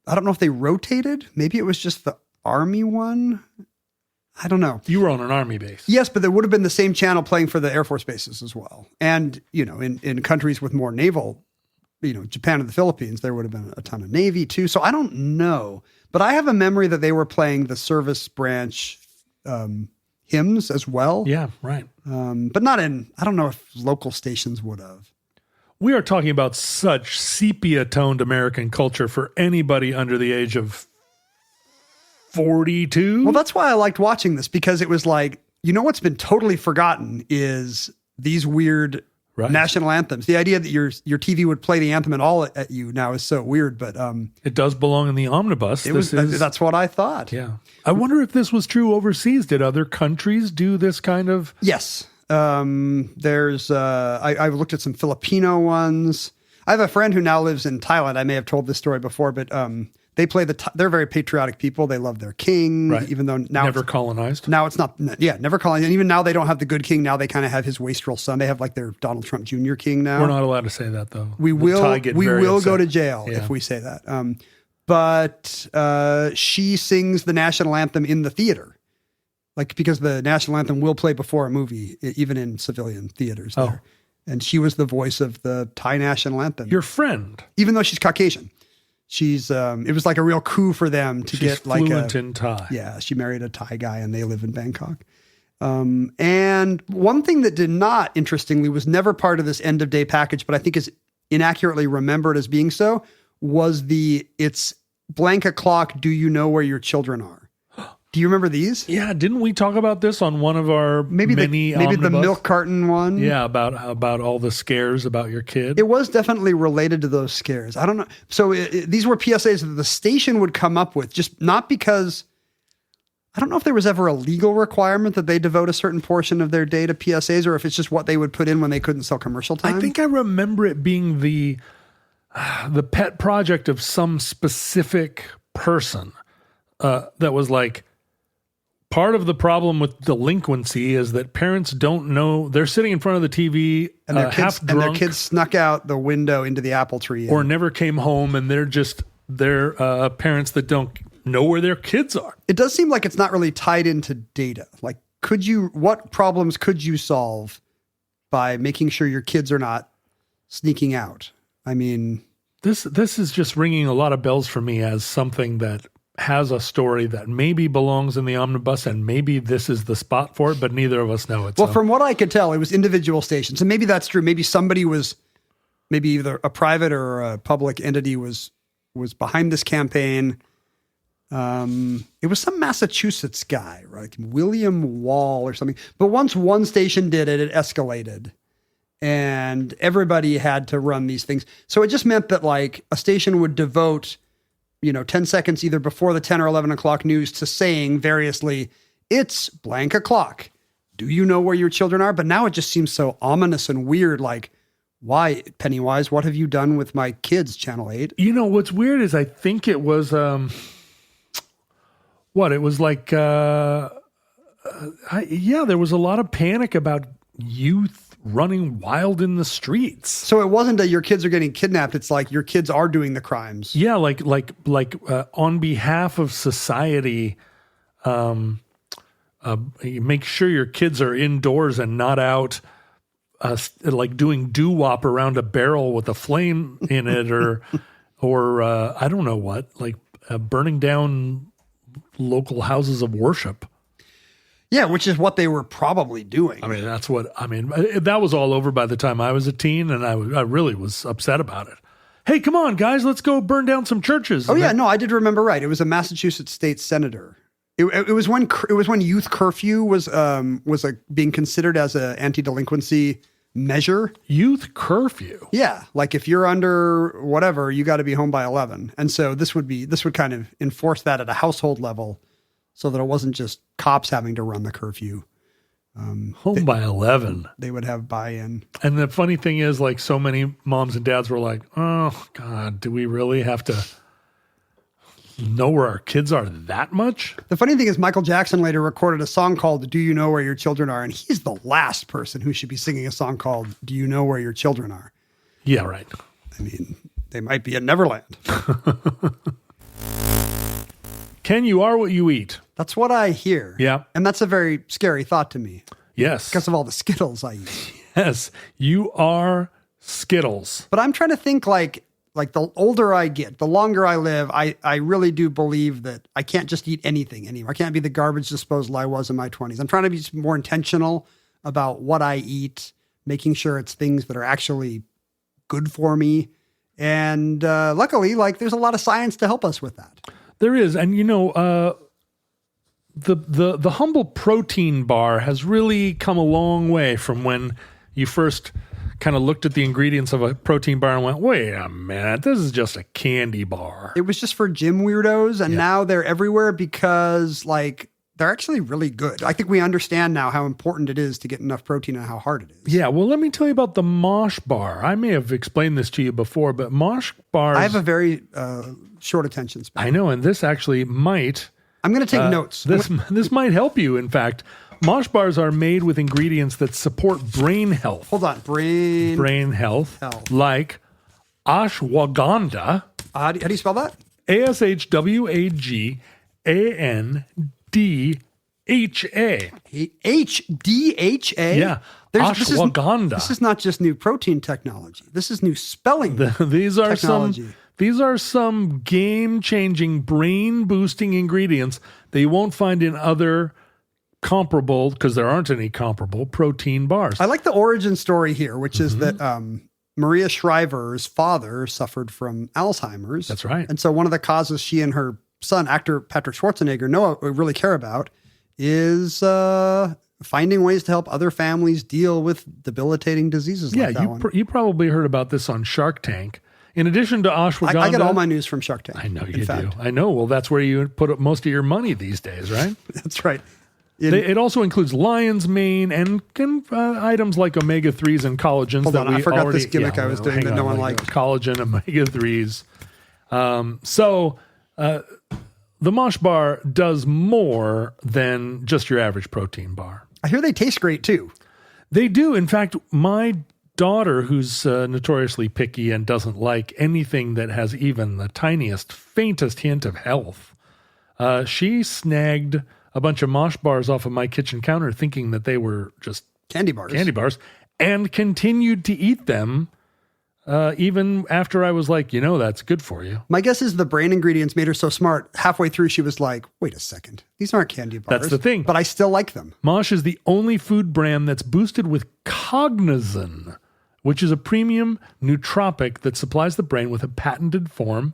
don't know if they rotated. Maybe it was just the Army one. I don't know. You were on an Army base. Yes, but there would have been the same channel playing for the Air Force bases as well. And, in countries with more naval, Japan and the Philippines, there would have been a ton of Navy too. So I don't know. But I have a memory that they were playing the service branch hymns as well. Yeah, right. But not I don't know if local stations would have. We are talking about such sepia-toned American culture for anybody under the age of 42. Well, that's why I liked watching this, because it was like, what's been totally forgotten is these weird national anthems. The idea that your TV would play the anthem and all at you now is so weird, but it does belong in the omnibus. That's what I thought. Yeah. I wonder if this was true overseas. Did other countries do this kind of? Yes. There's I've looked at some Filipino ones. I have a friend who now lives in Thailand. I may have told this story before, but they play they're very patriotic people. They love their king, even though now never colonized. Now it's not, never colonized. And even now they don't have the good king. Now they kind of have his wastrel son. They have like their Donald Trump Jr. king now. We're not allowed to say that though. We will go to jail if we say that. But she sings the national anthem in the theater, like because the national anthem will play before a movie, even in civilian theaters. There. And she was the voice of the Thai national anthem. Your friend, even though she's Caucasian. She's it was like a real coup for them to get like fluent in Thai. Yeah, she married a Thai guy and they live in Bangkok. And one thing that did not, interestingly, was never part of this end of day package, but I think is inaccurately remembered as being so, was it's blank o'clock. Do you know where your children are? Do you remember these? Yeah, didn't we talk about this on one of our maybe the milk carton one? Yeah, about all the scares about your kid. It was definitely related to those scares. I don't know. So these were PSAs that the station would come up with, just not because I don't know if there was ever a legal requirement that they devote a certain portion of their day to PSAs, or if it's just what they would put in when they couldn't sell commercial time. I think I remember it being the pet project of some specific person that was like, part of the problem with delinquency is that parents don't know. They're sitting in front of the TV and their half drunk. And their kids snuck out the window into the apple tree. Or never came home, and they're parents that don't know where their kids are. It does seem like it's not really tied into data. Like, what problems could you solve by making sure your kids are not sneaking out? I mean... This is just ringing a lot of bells for me as something that has a story that maybe belongs in the omnibus, and maybe this is the spot for it, but neither of us know it. Well, from what I could tell, it was individual stations. And maybe that's true. Maybe somebody maybe either a private or a public entity was behind this campaign. It was some Massachusetts guy, right? William Wall or something. But once one station did it, it escalated. And everybody had to run these things. So it just meant that like a station would devote 10 seconds either before the 10 or 11 o'clock news to saying variously, it's blank o'clock. Do you know where your children are? But now it just seems so ominous and weird. Like, why, Pennywise, what have you done with my kids, Channel 8? What's weird is I think it was, What? It was like, there was a lot of panic about youth running wild in the streets. So it wasn't that your kids are getting kidnapped. It's like your kids are doing the crimes. Yeah, like on behalf of society, make sure your kids are indoors and not out, like doing doo-wop around a barrel with a flame in it, or I don't know what, like burning down local houses of worship. Yeah, which is what they were probably doing. I mean, that was all over by the time I was a teen, and I really was upset about it. Hey, come on, guys, let's go burn down some churches. Oh, yeah, no, I did remember right. It was a Massachusetts state senator. It was when youth curfew was being considered as an anti-delinquency measure. Youth curfew? Yeah, like if you're under whatever, you got to be home by 11. And so this would kind of enforce that at a household level, so that it wasn't just cops having to run the curfew. Home by 11. They would have buy-in. And the funny thing is, like, so many moms and dads were like, oh, God, do we really have to know where our kids are that much? The funny thing is Michael Jackson later recorded a song called Do You Know Where Your Children Are? And he's the last person who should be singing a song called Do You Know Where Your Children Are? Yeah, right. I mean, they might be in Neverland. Ken, you are what you eat. That's what I hear. Yeah. And that's a very scary thought to me. Yes. Because of all the Skittles I eat. Yes. You are Skittles. But I'm trying to think like the older I get, the longer I live, I really do believe that I can't just eat anything anymore. I can't be the garbage disposal I was in my 20s. I'm trying to be more intentional about what I eat, making sure it's things that are actually good for me. And luckily, like, there's a lot of science to help us with that. There is. And, you know, the humble protein bar has really come a long way from when you first kind of looked at the ingredients of a protein bar and went, wait a minute, this is just a candy bar. It was just for gym weirdos, and now they're everywhere because, like, they're actually really good. I think we understand now how important it is to get enough protein and how hard it is. Yeah, well, let me tell you about the Mosh bar. I may have explained this to you before, but Mosh bars... I have a very short attention span. I know, and this actually might... I'm going to take notes. This might help you, in fact. Mosh bars are made with ingredients that support brain health. Hold on. Brain health. Like ashwagandha. How do you spell that? ASHWAGANDHA. HDHA? Yeah. Ashwagandha. This is not just new protein technology. This is new spelling technology. These are some game-changing, brain-boosting ingredients that you won't find in other comparable, because there aren't any comparable, protein bars. I like the origin story here, which is that Maria Shriver's father suffered from Alzheimer's. That's right. And so one of the causes she and her son, actor Patrick Schwarzenegger, know really care about is finding ways to help other families deal with debilitating diseases like that one. You probably heard about this on Shark Tank. In addition to ashwagandha... I get all my news from Shark Tank. I know you do. I know. Well, that's where you put up most of your money these days, right? That's right. It also includes lion's mane and items like omega-3s and collagens. Hold on, I forgot this gimmick I was doing that no one liked. Collagen, omega-3s. So the Mosh bar does more than just your average protein bar. I hear they taste great too. They do. In fact, my daughter, who's notoriously picky and doesn't like anything that has even the tiniest, faintest hint of health, she snagged a bunch of Mosh bars off of my kitchen counter thinking that they were just candy bars, and continued to eat them even after I was like, that's good for you. My guess is the brain ingredients made her so smart. Halfway through, she was like, wait a second. These aren't candy bars. That's the thing. But I still like them. Mosh is the only food brand that's boosted with cognizin, which is a premium nootropic that supplies the brain with a patented form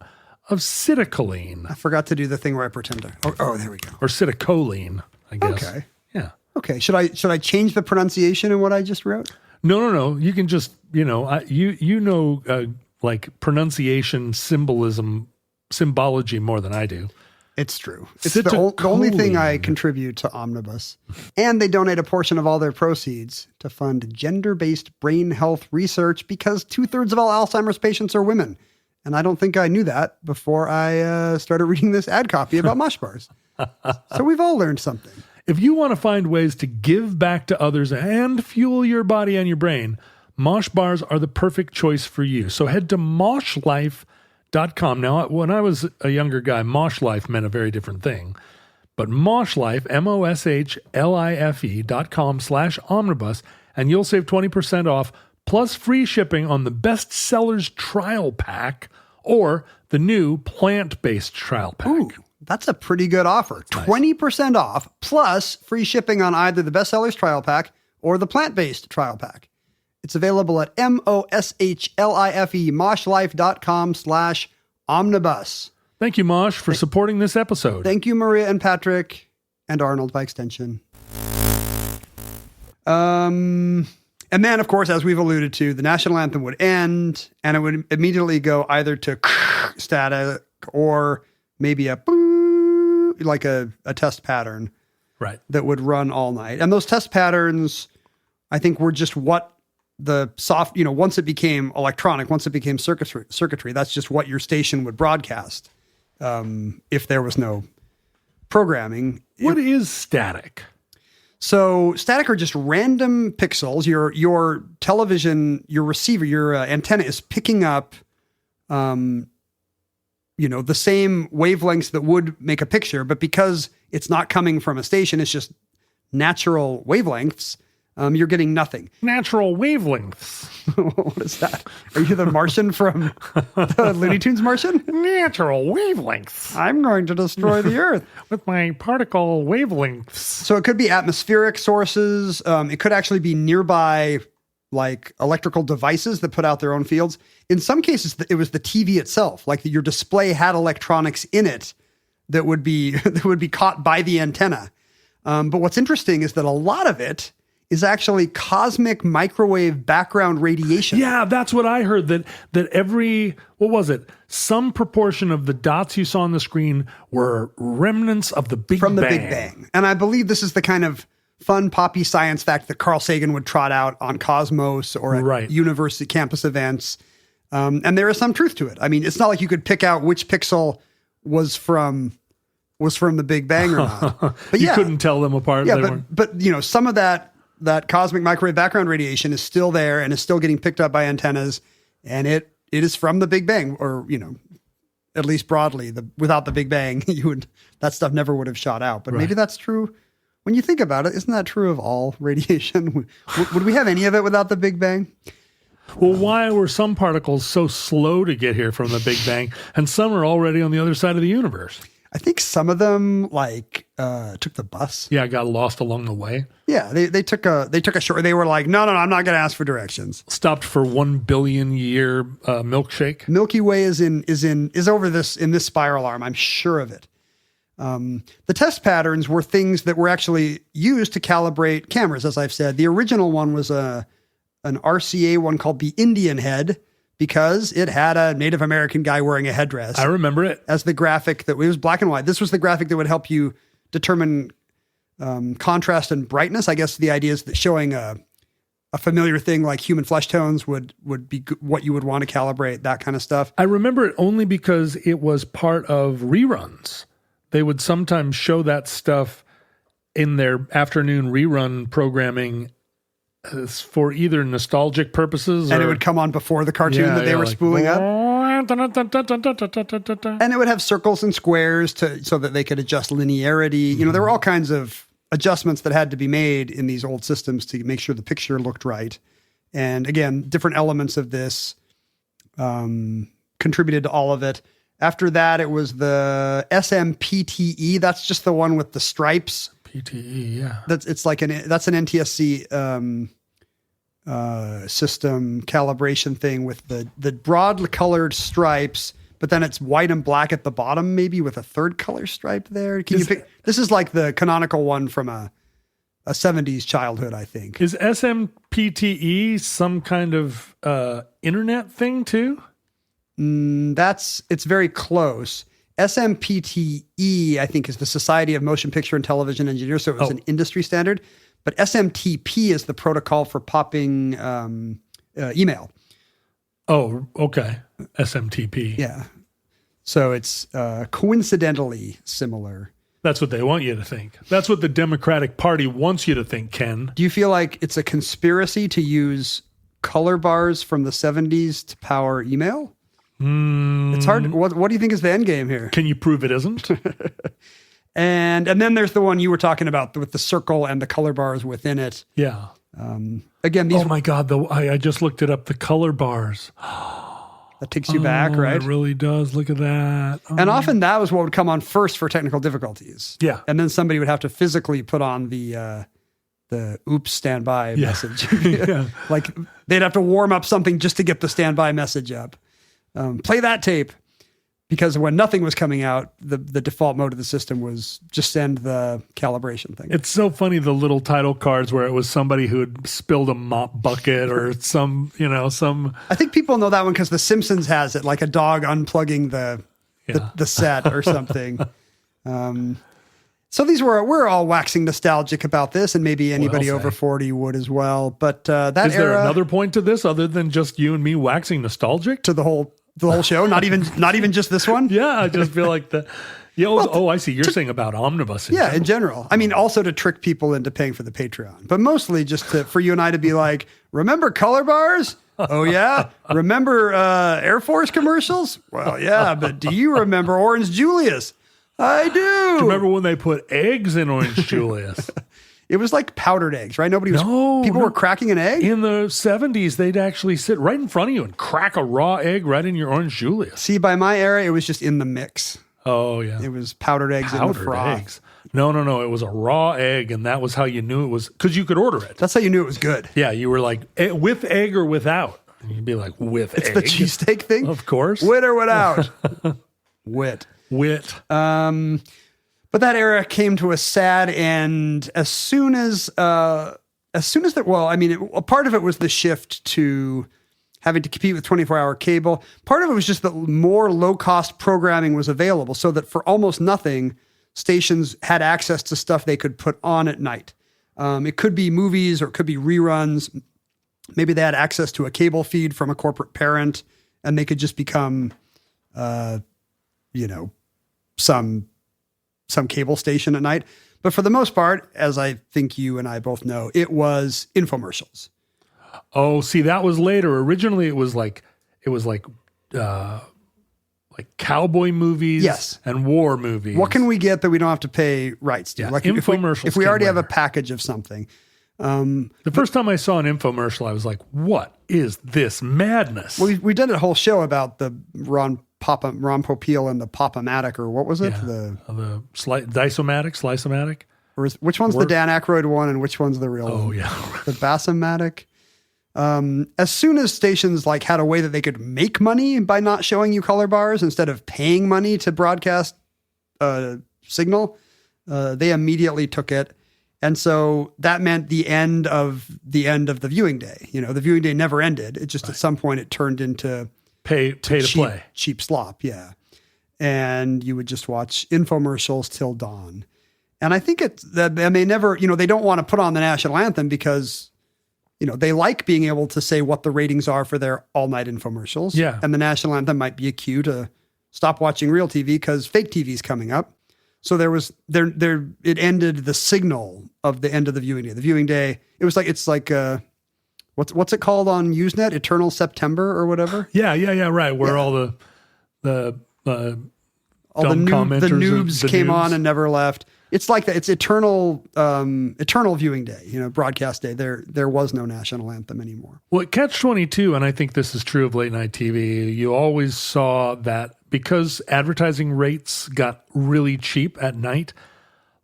of citicoline. I forgot to do the thing where I pretend to. Oh, there we go. Or citicoline, I guess. Okay. Yeah. Okay. Should I change the pronunciation in what I just wrote? No. You can just, like pronunciation symbology more than I do. It's true. It's the only thing I contribute to Omnibus. And they donate a portion of all their proceeds to fund gender-based brain health research because 2/3 of all Alzheimer's patients are women. And I don't think I knew that before I started reading this ad copy about mosh bars. So we've all learned something. If you want to find ways to give back to others and fuel your body and your brain, mosh bars are the perfect choice for you. So head to moshlife.com. Now, when I was a younger guy, mosh life meant a very different thing. But moshlife, moshlife.com/omnibus, and you'll save 20% off, plus free shipping on the Best Sellers Trial Pack or the new plant-based trial pack. Ooh, that's a pretty good offer. 20% off, plus free shipping on either the Best Sellers Trial Pack or the plant-based trial pack. It's available at moshlife.com/omnibus. Thank you, Mosh, for supporting this episode. Thank you, Maria and Patrick, and Arnold by extension. And then, of course, as we've alluded to, the national anthem would end, and it would immediately go either to static or maybe a boo, like a test pattern, right, that would run all night. And those test patterns, I think, were just what the soft, once it became electronic, once it became circuitry, that's just what your station would broadcast. If there was no programming. What is static? So static are just random pixels. Your television, your receiver, your antenna is picking up, the same wavelengths that would make a picture, but because it's not coming from a station, it's just natural wavelengths. You're getting nothing. Natural wavelengths. What is that? Are you the Martian from the Looney Tunes Martian? Natural wavelengths. I'm going to destroy the Earth. With my particle wavelengths. So it could be atmospheric sources. It could actually be nearby, like electrical devices that put out their own fields. In some cases, it was the TV itself. Like your display had electronics in it that would be caught by the antenna. But what's interesting is that a lot of it is actually cosmic microwave background radiation. Yeah, that's what I heard, that every, what was it? Some proportion of the dots you saw on the screen were remnants of the Big Bang. From the Big Bang. And I believe this is the kind of fun poppy science fact that Carl Sagan would trot out on Cosmos or at university campus events. And there is some truth to it. I mean, it's not like you could pick out which pixel was from the Big Bang or not. But you couldn't tell them apart. Yeah, but some of that cosmic microwave background radiation is still there and is still getting picked up by antennas, and it is from the Big Bang, or at least broadly. Without the Big Bang, that stuff never would have shot out. But maybe that's true when you think about it. Isn't that true of all radiation? Would we have any of it without the Big Bang? Well, why were some particles so slow to get here from the Big Bang, and some are already on the other side of the universe? I think some of them took the bus. Yeah, got lost along the way. Yeah, they took a short. They were like, no, I'm not going to ask for directions. Stopped for 1 billion year milkshake. Milky Way is over this in this spiral arm. I'm sure of it. The test patterns were things that were actually used to calibrate cameras. As I've said, the original one was an RCA one called the Indian head, because it had a Native American guy wearing a headdress. I remember it. As the graphic it was black and white. This was the graphic that would help you determine contrast and brightness. I guess the idea is that showing a familiar thing like human flesh tones would be what you would want to calibrate, that kind of stuff. I remember it only because it was part of reruns. They would sometimes show that stuff in their afternoon rerun programming for either nostalgic purposes, and it would come on before the cartoon that they were spooling up. And it would have circles and squares so that they could adjust linearity. There were all kinds of adjustments that had to be made in these old systems to make sure the picture looked right. And again, different elements of this contributed to all of it. After that, it was the SMPTE. That's just the one with the stripes. PTE, yeah. That's an NTSC system calibration thing with the broad colored stripes, but then it's white and black at the bottom, maybe with a third color stripe there. Can you pick? This is like the canonical one from a 70s childhood, I think. Is SMPTE some kind of internet thing too? It's very close. SMPTE, I think, is the Society of Motion Picture and Television Engineers, so it was an industry standard. But SMTP is the protocol for popping email. Oh, okay. SMTP. Yeah. So it's coincidentally similar. That's what they want you to think. That's what the Democratic Party wants you to think, Ken. Do you feel like it's a conspiracy to use color bars from the 70s to power email? It's hard. What do you think is the end game here? Can you prove it isn't? And then there's the one you were talking about with the circle and the color bars within it. Yeah. Again, these Oh my God! I just looked it up. The color bars. that takes you back, right? It really does. Look at that. Oh. And often that was what would come on first for technical difficulties. Yeah. And then somebody would have to physically put on the oops standby message. Yeah. Like they'd have to warm up something just to get the standby message up. Play that tape. Because when nothing was coming out, the default mode of the system was just send the calibration thing. It's so funny, the little title cards where it was somebody who had spilled a mop bucket or some. I think people know that one because The Simpsons has it, like a dog unplugging the set or something. So we're all waxing nostalgic about this, and maybe anybody over 40 would as well. But that Is there era, another point to this other than just you and me waxing nostalgic? to the whole show, not even just this one. Yeah, I just feel like I see. You're saying about Omnibus. In general. I mean, also to trick people into paying for the Patreon, but mostly just for you and I to be like, remember color bars? Oh yeah. Remember Air Force commercials? Well, yeah, but do you remember Orange Julius? I do. Remember when they put eggs in Orange Julius? It was like powdered eggs, right? People were cracking an egg. In the 70s, they'd actually sit right in front of you and crack a raw egg right in your Orange Julius. See, by my era, it was just in the mix. Oh, yeah. It was powdered eggs in the froth. Eggs. No. It was a raw egg, and that was how you knew it was, because you could order it. That's how you knew it was good. Yeah, you were like, with egg or without? And you'd be like, with egg. It's the cheesesteak thing? Of course. With or without? Wit. But that era came to a sad end as soon as a part of it was the shift to having to compete with 24-hour cable. Part of it was just that more low-cost programming was available, so that for almost nothing, stations had access to stuff they could put on at night. It could be movies or it could be reruns. Maybe they had access to a cable feed from a corporate parent, and they could just become, some cable station at night. But for the most part, as I think you and I both know, it was infomercials. Oh, see, that was later. Originally, it was like cowboy movies and war movies. What can we get that we don't have to pay rights to? Yeah, like infomercials. If we already have a package of something. The first time I saw an infomercial, I was like, what is this madness? We did a whole show about the Ron Popeil and the Pop-O-Matic, or what was it? The Dice-O-Matic, Slice-O-Matic? Which one's the Dan Aykroyd one and which one's the real one? Oh, yeah. The Bass-O-Matic. As soon as stations had a way that they could make money by not showing you color bars instead of paying money to broadcast signal, they immediately took it. And so that meant the end of the viewing day. The viewing day never ended. It just at some point it turned into pay to play. Cheap slop, yeah. And you would just watch infomercials till dawn. And I think they never, they don't want to put on the national anthem because, they like being able to say what the ratings are for their all-night infomercials. Yeah. And the national anthem might be a cue to stop watching real TV because fake TV is coming up. So it ended the signal of the end of the viewing day. The viewing day, it's like what's it called on Usenet? Eternal September or whatever? Yeah, right. Where all the noobs came on and never left. It's like that. It's eternal viewing day, broadcast day. There was no national anthem anymore. Well, at Catch-22, and I think this is true of late night TV, you always saw that because advertising rates got really cheap at night,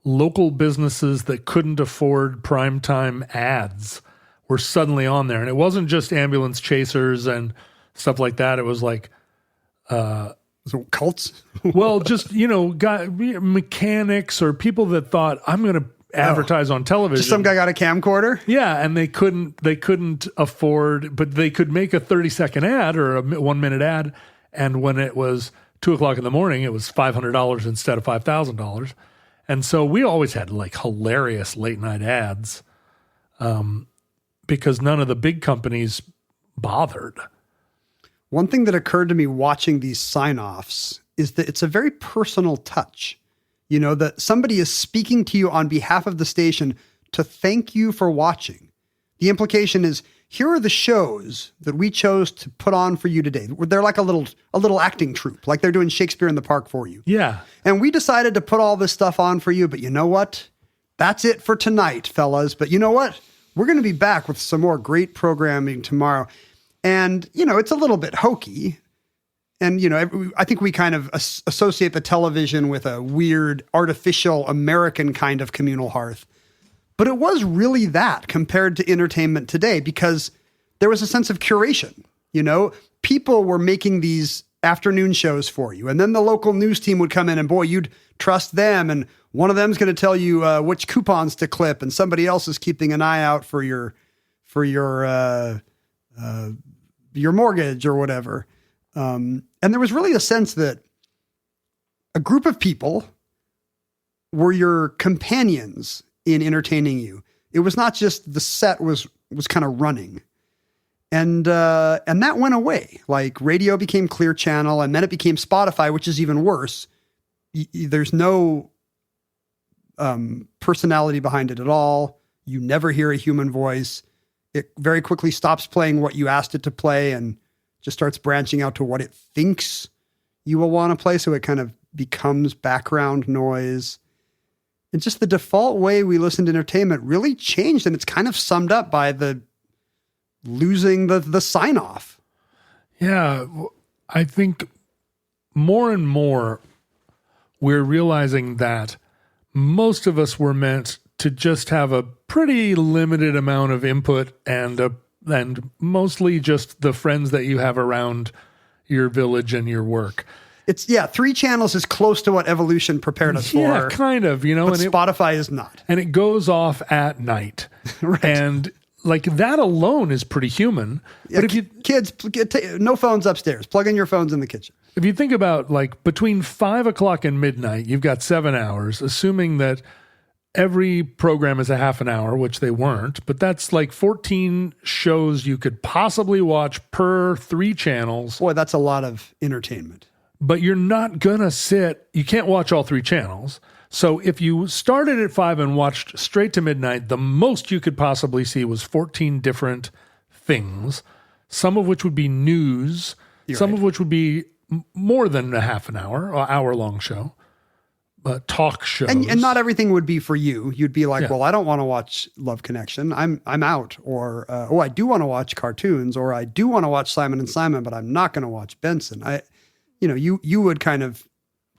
local businesses that couldn't afford primetime ads were suddenly on there. And it wasn't just ambulance chasers and stuff like that. It was like... cults? Well, just, mechanics or people that thought, I'm going to advertise on television. Just some guy got a camcorder? Yeah, and they couldn't afford, but they could make a 30-second ad or a 1-minute ad, and when it was 2:00 in the morning, it was $500 instead of $5,000. And so we always had hilarious late night ads because none of the big companies bothered. one thing that occurred to me watching these sign-offs is that it's a very personal touch. You know, that somebody is speaking to you on behalf of the station to thank you for watching. The implication is, here are the shows that we chose to put on for you today. They're like a little acting troupe, like they're doing Shakespeare in the Park for you. Yeah. And we decided to put all this stuff on for you, but you know what? That's it for tonight, fellas. But you know what? We're going to be back with some more great programming tomorrow. And, you know, it's a little bit hokey. And, you know, I think we kind of associate the television with a weird, artificial American kind of communal hearth. But it was really that compared to entertainment today, because there was a sense of curation. You know, people were making these afternoon shows for you. And then the local news team would come in and boy, you'd trust them. And one of them's going to tell you which coupons to clip. And somebody else is keeping an eye out for your mortgage or whatever. And there was really a sense that a group of people were your companions in entertaining you. It was not just the set was kind of running. And that went away. Like radio became Clear Channel, and then it became Spotify, which is even worse. There's no personality behind it at all. You never hear a human voice. It very quickly stops playing what you asked it to play and just starts branching out to what it thinks you will want to play. So it kind of becomes background noise. And just the default way we listen to entertainment really changed, and it's kind of summed up by the losing the sign-off. Yeah, I think more and more we're realizing that most of us were meant to just have a pretty limited amount of input and mostly just the friends that you have around your village and your work. It's 3 channels is close to what evolution prepared us for. Yeah, kind of, you know. But Spotify is not. And it goes off at night. Right. And like that alone is pretty human. Yeah, but if you kids, no phones upstairs. Plug in your phones in the kitchen. If you think about like between 5 o'clock and midnight, you've got 7 hours, assuming that every program is a half an hour, which they weren't, but that's like 14 shows you could possibly watch per 3 channels. Boy, that's a lot of entertainment. But you're not going to you can't watch all 3 channels. So if you started at 5 and watched straight to midnight, the most you could possibly see was 14 different things, some of which would be news, of which would be more than a half an hour, or hour-long show, talk shows. And not everything would be for you. You'd be like, well, I don't want to watch Love Connection. I'm out. Or, I do want to watch cartoons, or I do want to watch Simon and Simon, but I'm not going to watch Benson. You would kind of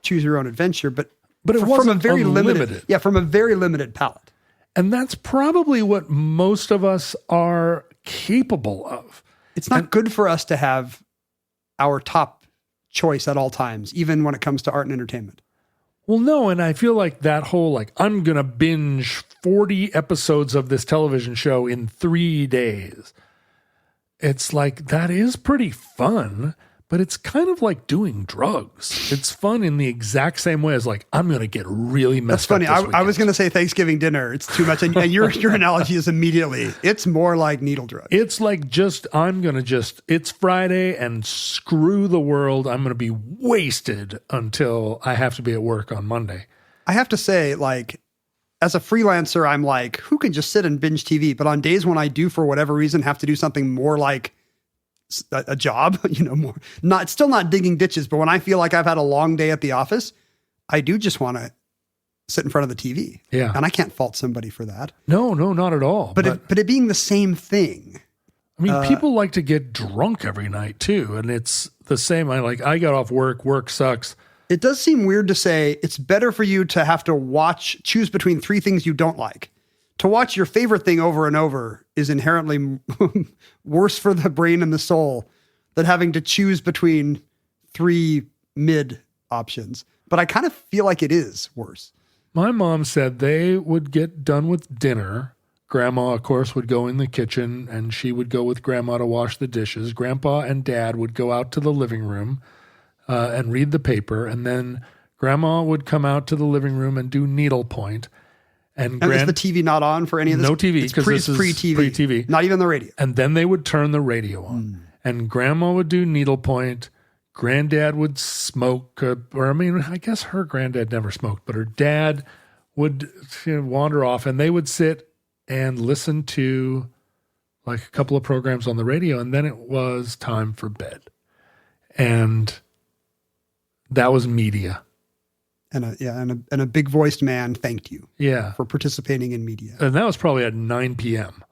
choose your own adventure, but it wasn't from a very unlimited. from a very limited palette. And that's probably what most of us are capable of. It's not good for us to have our top choice at all times, even when it comes to art and entertainment. Well, no, and I feel like that whole, I'm going to binge 40 episodes of this television show in 3 days. It's like, that is pretty fun, but it's kind of like doing drugs. It's fun in the exact same way as I'm going to get really messed up. That's funny. I was going to say Thanksgiving dinner. It's too much. And your analogy is immediately, it's more like needle drugs. It's like it's Friday and screw the world. I'm going to be wasted until I have to be at work on Monday. I have to say, as a freelancer, I'm like, who can just sit and binge TV? But on days when I do, for whatever reason, have to do something more like a job, still not digging ditches, but when I feel like I've had a long day at the office, I do just want to sit in front of the TV. Yeah. And I can't fault somebody for that. No, not at all. But it being the same thing. I mean, people like to get drunk every night too. And it's the same. I got off work sucks. It does seem weird to say it's better for you to have to choose between 3 things you don't like. To watch your favorite thing over and over is inherently worse for the brain and the soul than having to choose between 3 mid options. But I kind of feel like it is worse. My mom said they would get done with dinner. Grandma, of course, would go in the kitchen and she would go with Grandma to wash the dishes. Grandpa and Dad would go out to the living room and read the paper. And then Grandma would come out to the living room and do needlepoint. And is the TV not on for any of this? No TV, because this is pre-TV. pre-TV. Not even the radio. And then they would turn the radio on. and Grandma would do needlepoint. Granddad would smoke, I guess her granddad never smoked, but her dad would wander off, and they would sit and listen to like a couple of programs on the radio, and then it was time for bed. And that was media. And a big voiced man thanked you. Yeah. For participating in media. And that was probably at 9 p.m.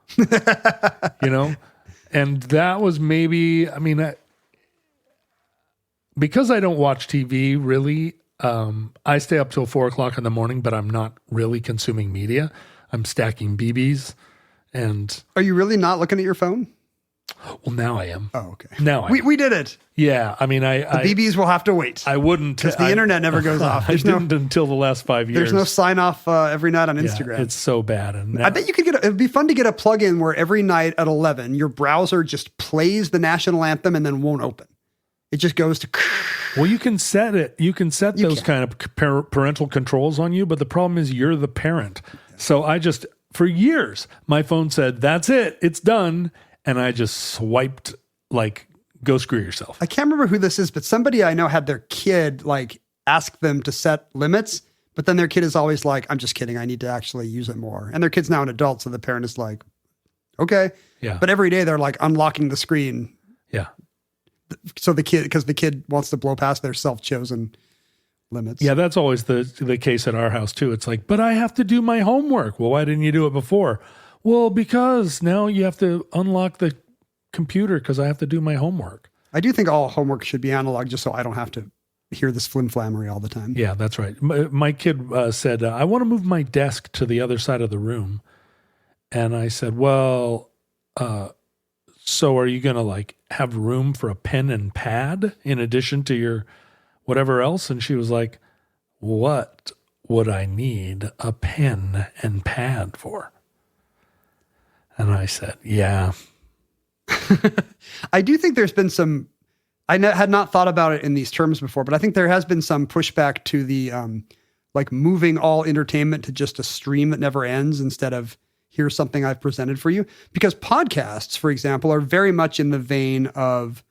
And that was maybe, because I don't watch TV really, I stay up till 4:00 in the morning, but I'm not really consuming media. I'm stacking BBs. And are you really not looking at your phone? Well, now I am. Oh, okay. Now we did it. Yeah, the BBs will have to wait. I wouldn't because the internet never goes off. I didn't until the last 5 years. There's no sign off every night on Instagram. It's so bad. And now, I bet you could it'd be fun to get a plug-in where every night at 11 your browser just plays the national anthem and then won't open. It just goes to. Well, you can set it. You can set those kind of parental controls on you, but the problem is you're the parent. So for years, my phone said, "That's it, it's done," and I just swiped like, "Go screw yourself." I can't remember who this is, but somebody I know had their kid like ask them to set limits, but then their kid is always like, "I'm just kidding. I need to actually use it more." And their kid's now an adult, so the parent is like, "Okay." Yeah. But every day they're like unlocking the screen. Yeah. So the kid wants to blow past their self-chosen limits. Yeah, that's always the case at our house too. It's like, but I have to do my homework. Well, why didn't you do it before? Well, because now you have to unlock the computer because I have to do my homework. I do think all homework should be analog just so I don't have to hear this flim-flammery all the time. Yeah, that's right. My kid said, I want to move my desk to the other side of the room. And I said, well, so are you going to like have room for a pen and pad in addition to your whatever else? And she was like, what would I need a pen and pad for? And I said, yeah. I do think there's been some, had not thought about it in these terms before, but I think there has been some pushback to the, like moving all entertainment to just a stream that never ends instead of here's something I've presented for you. Because podcasts, for example, are very much in the vein of,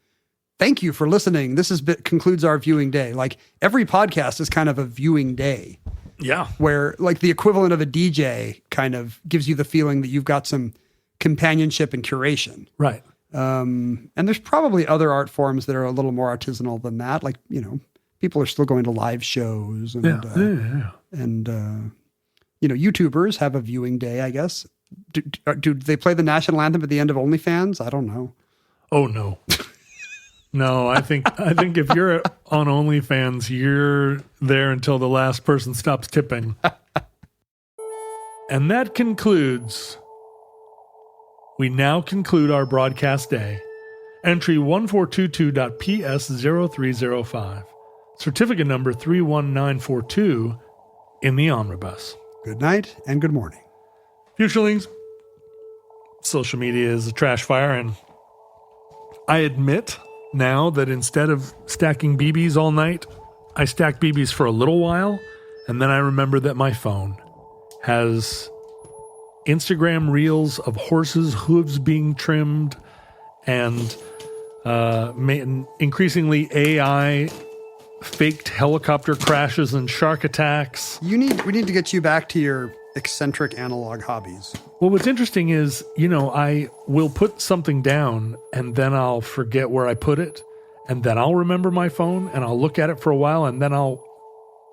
thank you for listening. This concludes our viewing day. Like every podcast is kind of a viewing day. Yeah. Where like the equivalent of a DJ kind of gives you the feeling that you've got some companionship and curation. Right. And there's probably other art forms that are a little more artisanal than that. Like, people are still going to live shows and, YouTubers have a viewing day, I guess. Do they play the national anthem at the end of OnlyFans? I don't know. Oh, no. No, I think if you're on OnlyFans, you're there until the last person stops tipping. And that concludes. We now conclude our broadcast day. Entry 1422.PS0305. Certificate number 31942 in the omnibus. Good night and good morning. Futurelings, social media is a trash fire, and I admit now that instead of stacking BBs all night, I stack BBs for a little while, and then I remember that my phone has Instagram reels of horses' hooves being trimmed and increasingly AI faked helicopter crashes and shark attacks. We need to get you back to your eccentric analog hobbies. Well, what's interesting is, I will put something down and then I'll forget where I put it, and then I'll remember my phone and I'll look at it for a while, and then I'll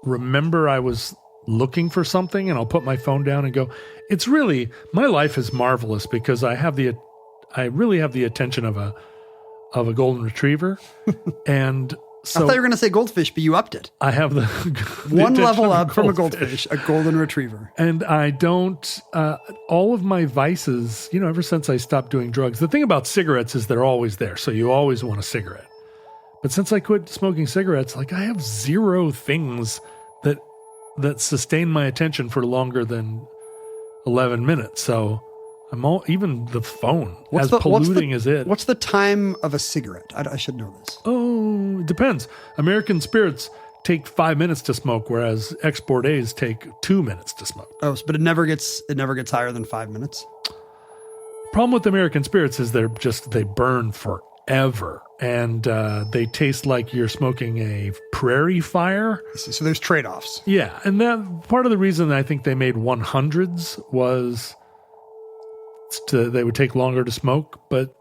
remember I was looking for something and I'll put my phone down and go, it's really, my life is marvelous because I really have the attention of a golden retriever. And so I thought you were going to say goldfish, but you upped it. I have the one level up from a goldfish, a golden retriever. And I don't, all of my vices, ever since I stopped doing drugs, the thing about cigarettes is they're always there. So you always want a cigarette. But since I quit smoking cigarettes, like I have zero things that sustain my attention for longer than 11 minutes. So even the phone, polluting as it. What's the time of a cigarette? I should know this. Oh, it depends. American Spirits take 5 minutes to smoke, whereas Export A's take 2 minutes to smoke. Oh, but it never gets higher than 5 minutes. Problem with American Spirits is they burn forever. forever. And they taste like you're smoking a prairie fire. So there's trade-offs. Yeah. And that part of the reason I think they made 100s was they would take longer to smoke, but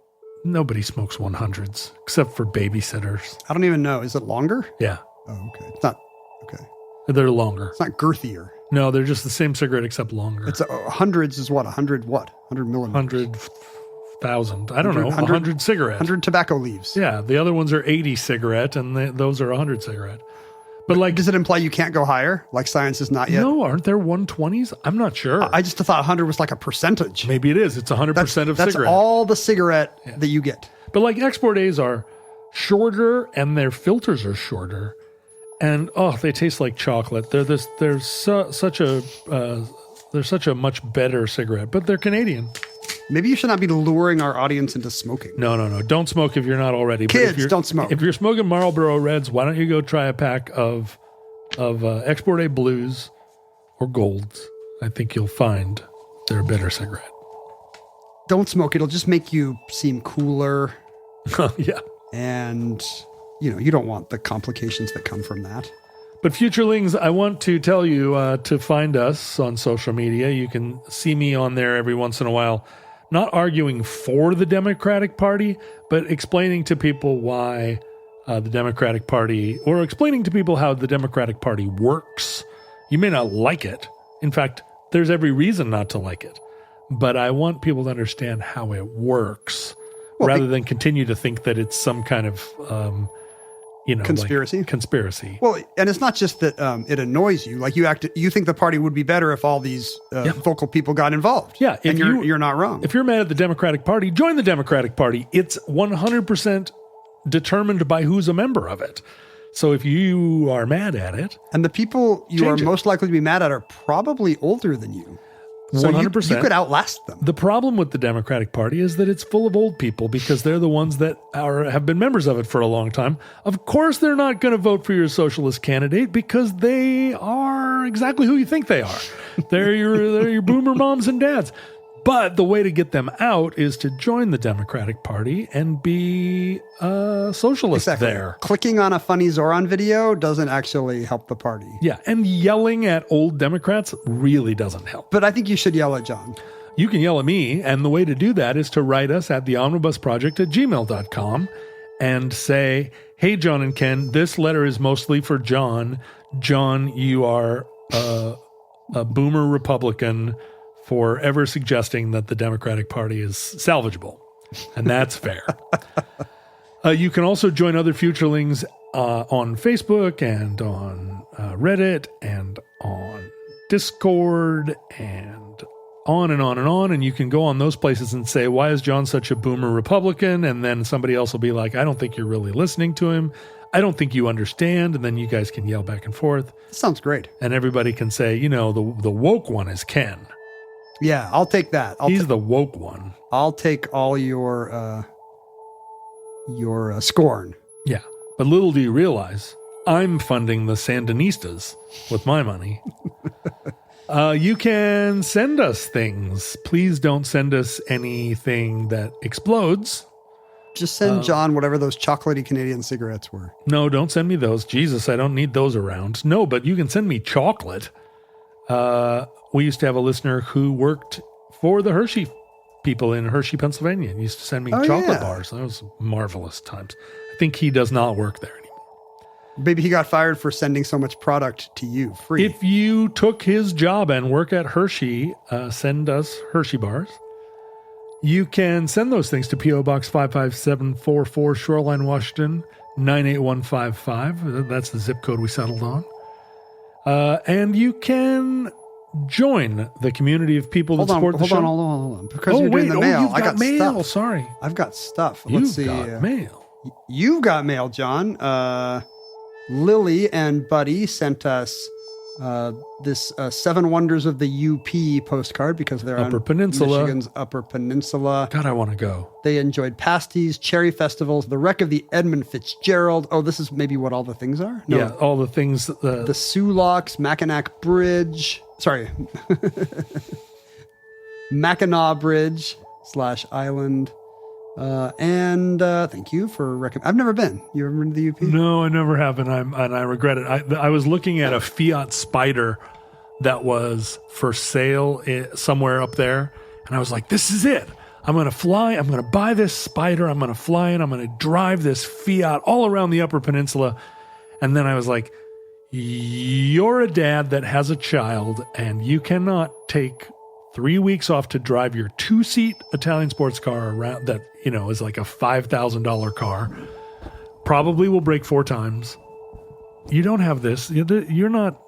nobody smokes 100s except for babysitters. I don't even know. Is it longer? Yeah. Oh, okay. It's not, okay. They're longer. It's not girthier. No, they're just the same cigarette except longer. It's hundreds is what? 100 what? 100 millimeters. 100,000. I don't know. 100 cigarette. 100 tobacco leaves. Yeah. The other ones are 80 cigarette and those are 100 cigarette. But like, does it imply you can't go higher? Like science is not yet? No, aren't there 120s? I'm not sure. I just thought 100 was like a percentage. Maybe it is. It's 100% of cigarette. That's all the cigarette that you get. But like export A's are shorter and their filters are shorter. And they taste like chocolate. They're such a much better cigarette, but they're Canadian. Maybe you should not be luring our audience into smoking. No. Don't smoke if you're not already. Kids, don't smoke. If you're smoking Marlboro Reds, why don't you go try a pack of Export A Blues or Golds? I think you'll find they're a better cigarette. Don't smoke. It'll just make you seem cooler. Yeah. And, you don't want the complications that come from that. But futurelings, I want to tell you to find us on social media. You can see me on there every once in a while, not arguing for the Democratic Party, but explaining to people why the Democratic Party, or explaining to people how the Democratic Party works. You may not like it. In fact, there's every reason not to like it. But I want people to understand how it works, rather than continue to think that it's some kind of conspiracy. Conspiracy. Well, and it's not just that it annoys you. Like you think the party would be better if all these vocal people got involved. Yeah, and you're not wrong. If you're mad at the Democratic Party, join the Democratic Party. It's 100% determined by who's a member of it. So if you are mad at it, and the people you are most likely to be mad at are probably older than you. So 100%. You could outlast them. The problem with the Democratic Party is that it's full of old people because they're the ones that have been members of it for a long time. Of course, they're not going to vote for your socialist candidate because they are exactly who you think they are. They're your boomer moms and dads. But the way to get them out is to join the Democratic Party and be a socialist there. Clicking on a funny Zoran video doesn't actually help the party. Yeah, and yelling at old Democrats really doesn't help. But I think you should yell at John. You can yell at me, and the way to do that is to write us at theomnibusproject@gmail.com and say, hey, John and Ken, this letter is mostly for John. John, you are a boomer Republican for ever suggesting that the Democratic Party is salvageable. And that's fair. You can also join other futurelings on Facebook and on Reddit and on Discord and on and on and on. And you can go on those places and say, why is John such a boomer Republican? And then somebody else will be like, I don't think you're really listening to him. I don't think you understand. And then you guys can yell back and forth. Sounds great. And everybody can say, the woke one is Ken. Yeah, I'll take that. He's the woke one. I'll take all your scorn. Yeah, but little do you realize, I'm funding the Sandinistas with my money. You can send us things. Please don't send us anything that explodes. Just send John whatever those chocolatey Canadian cigarettes were. No, don't send me those. Jesus, I don't need those around. No, but you can send me chocolate. We used to have a listener who worked for the Hershey people in Hershey, Pennsylvania, and used to send me chocolate bars. That was marvelous times. I think he does not work there anymore. Maybe he got fired for sending so much product to you free. If you took his job and work at Hershey, send us Hershey bars. You can send those things to P.O. Box 55744, Shoreline, Washington, 98155. That's the zip code we settled on. And you can join the community of people that support the show. Hold on. Because you're doing the mail. You've got mail. Stuff. Sorry. I've got stuff. Let's see. You've got mail. You've got mail, John. Lily and Buddy sent us this 7 Wonders of the UP postcard because they're Upper on Peninsula. Michigan's Upper Peninsula. God, I want to go. They enjoyed pasties, cherry festivals, the wreck of the Edmund Fitzgerald. Oh, this is maybe what all the things are? No. Yeah, all the things. The Sulaks, Mackinac Bridge. Sorry. Mackinac Bridge / Island. And thank you for I've never been. You ever been to the UP? No, I never have, and I regret it. I was looking at a Fiat Spider that was for sale somewhere up there, and I was like, this is it. I'm going to fly. I'm going to buy this Spider. I'm going to fly it. I'm going to drive this Fiat all around the Upper Peninsula. And then I was like, you're a dad that has a child, and you cannot take 3 weeks off to drive your 2-seat Italian sports car around that, is like a $5,000 car. Probably will break 4 times. You don't have this. You're not,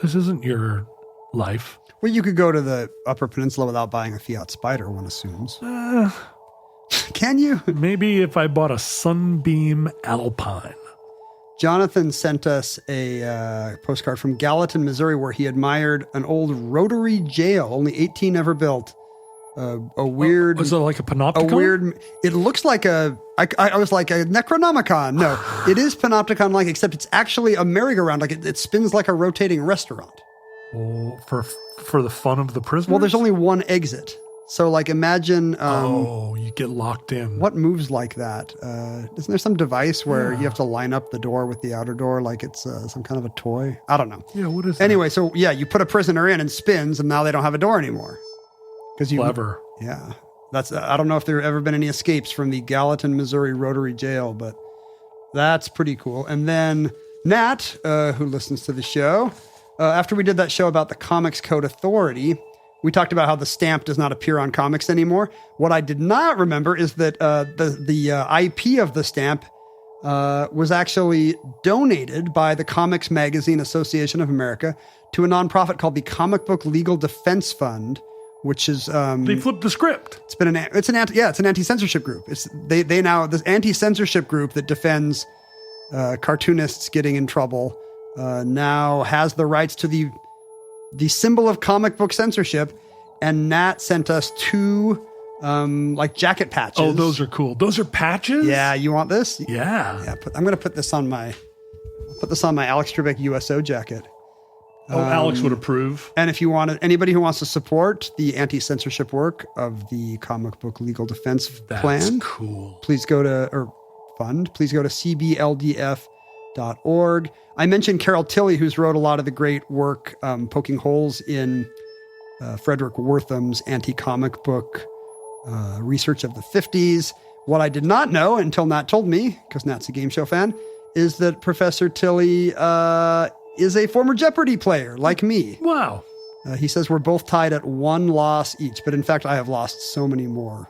this isn't your life. Well, you could go to the Upper Peninsula without buying a Fiat Spider, one assumes. Can you? Maybe if I bought a Sunbeam Alpine. Jonathan sent us a postcard from Gallatin, Missouri, where he admired an old rotary jail, only 18 ever built. A weird... Was it like a panopticon? It looks like I was like a Necronomicon. No, it is panopticon-like, except it's actually a merry-go-round. Like it spins like a rotating restaurant. Oh, for the fun of the prisoners? Well, there's only one exit. So, like, imagine... you get locked in. What moves like that? Isn't there some device where you have to line up the door with the outer door like it's some kind of a toy? I don't know. Yeah, what is Anyway, so, yeah, you put a prisoner in and spins, and now they don't have a door anymore. Clever. Yeah. That's. I don't know if there have ever been any escapes from the Gallatin, Missouri Rotary Jail, but that's pretty cool. And then Nat, who listens to the show... after we did that show about the Comics Code Authority, we talked about how the stamp does not appear on comics anymore. What I did not remember is that the IP of the stamp was actually donated by the Comics Magazine Association of America to a nonprofit called the Comic Book Legal Defense Fund, which is they flipped the script. It's an anti-censorship group. They now this anti-censorship group that defends cartoonists getting in trouble. Now has the rights to the symbol of comic book censorship, and Nat sent us 2 like jacket patches. Oh, those are cool. Those are patches? Yeah, you want this? Yeah. I'm going to put this on my Alex Trebek USO jacket. Alex would approve. And if you want anybody who wants to support the anti-censorship work of the Comic Book Legal Defense Plan, cool. Please go to cbldf.org. I mentioned Carol Tilley, who's wrote a lot of the great work poking holes in Frederick Wortham's anti-comic book research of the 50s. What I did not know until Nat told me, because Nat's a game show fan, is that Professor Tilley is a former Jeopardy player like me. Wow. He says we're both tied at 1 loss each, but in fact, I have lost so many more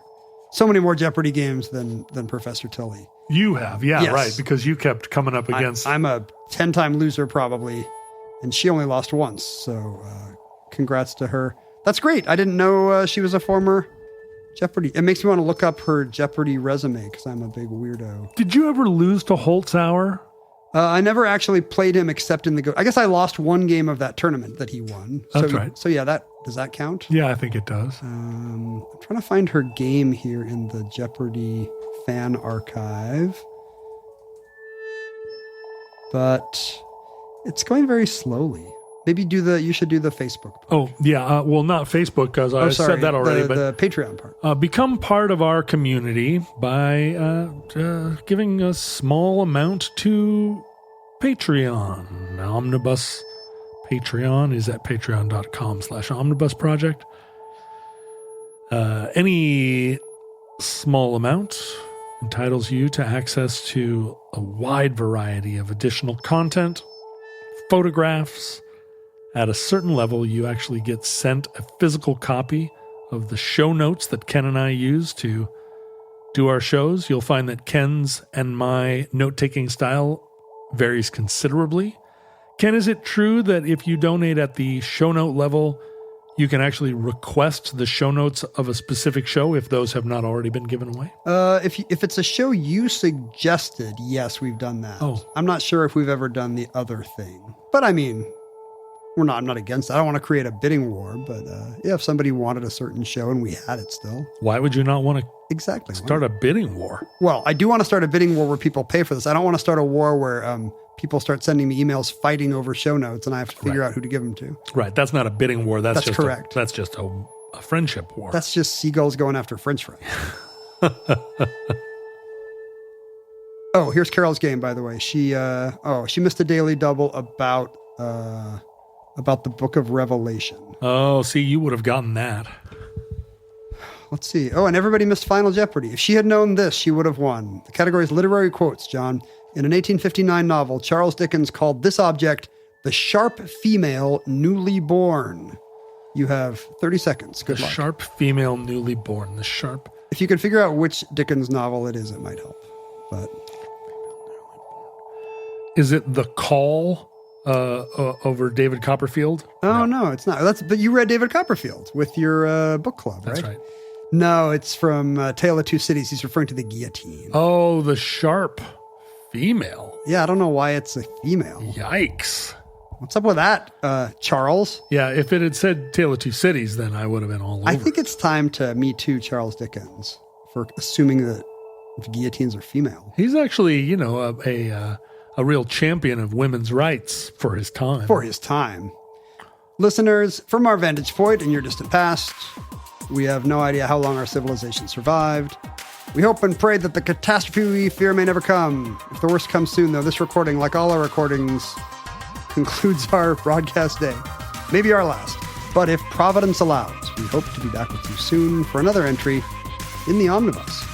Jeopardy games than Professor Tilley. You have, yeah, yes. Right, because you kept coming up against... I'm a 10-time loser probably, and she only lost once, so congrats to her. That's great. I didn't know she was a former Jeopardy. It makes me want to look up her Jeopardy resume, because I'm a big weirdo. Did you ever lose to Holtzhauer? I never actually played him except in I guess I lost 1 game of that tournament that he won. That's right. So yeah, does that count? Yeah, I think it does. I'm trying to find her game here in the Jeopardy fan archive. But it's going very slowly. Maybe you should do the Facebook part. Oh, yeah. Well, not Facebook, because I said that already. But the Patreon part. Become part of our community by giving a small amount to Patreon. Omnibus Patreon is at patreon.com/omnibusproject. Any small amount entitles you to access to a wide variety of additional content, photographs. At a certain level, you actually get sent a physical copy of the show notes that Ken and I use to do our shows. You'll find that Ken's and my note-taking style varies considerably. Ken, is it true that if you donate at the show note level, you can actually request the show notes of a specific show if those have not already been given away? If it's a show you suggested, yes, we've done that. Oh. I'm not sure if we've ever done the other thing. But I mean... I'm not against it. I don't want to create a bidding war, but if somebody wanted a certain show and we had it still. Why would you not want to start a bidding war? Well, I do want to start a bidding war where people pay for this. I don't want to start a war where people start sending me emails fighting over show notes and I have to figure out who to give them to. Right. That's not a bidding war. That's just correct. That's just a friendship war. That's just seagulls going after French fries. Oh, here's Carol's game, by the way. She missed a daily double about the Book of Revelation. Oh, see, you would have gotten that. Let's see. Oh, and everybody missed Final Jeopardy. If she had known this, she would have won. The category is literary quotes, John. In an 1859 novel, Charles Dickens called this object the sharp female newly born. You have 30 seconds. Good luck. Sharp female newly born. The sharp. If you could figure out which Dickens novel it is, it might help. But is it The Call over David Copperfield? Oh, no, it's not. But you read David Copperfield with your book club, right? That's right. No, it's from Tale of Two Cities. He's referring to the guillotine. Oh, the sharp female. Yeah, I don't know why it's a female. Yikes. What's up with that, Charles? Yeah, if it had said Tale of Two Cities, then I would have been all over. I think it's time to Me Too Charles Dickens for assuming that guillotines are female. He's actually, a real champion of women's rights for his time. For his time. Listeners, from our vantage point in your distant past, we have no idea how long our civilization survived. We hope and pray that the catastrophe we fear may never come. If the worst comes soon, though, this recording, like all our recordings, concludes our broadcast day. Maybe our last. But if Providence allows, we hope to be back with you soon for another entry in the Omnibus.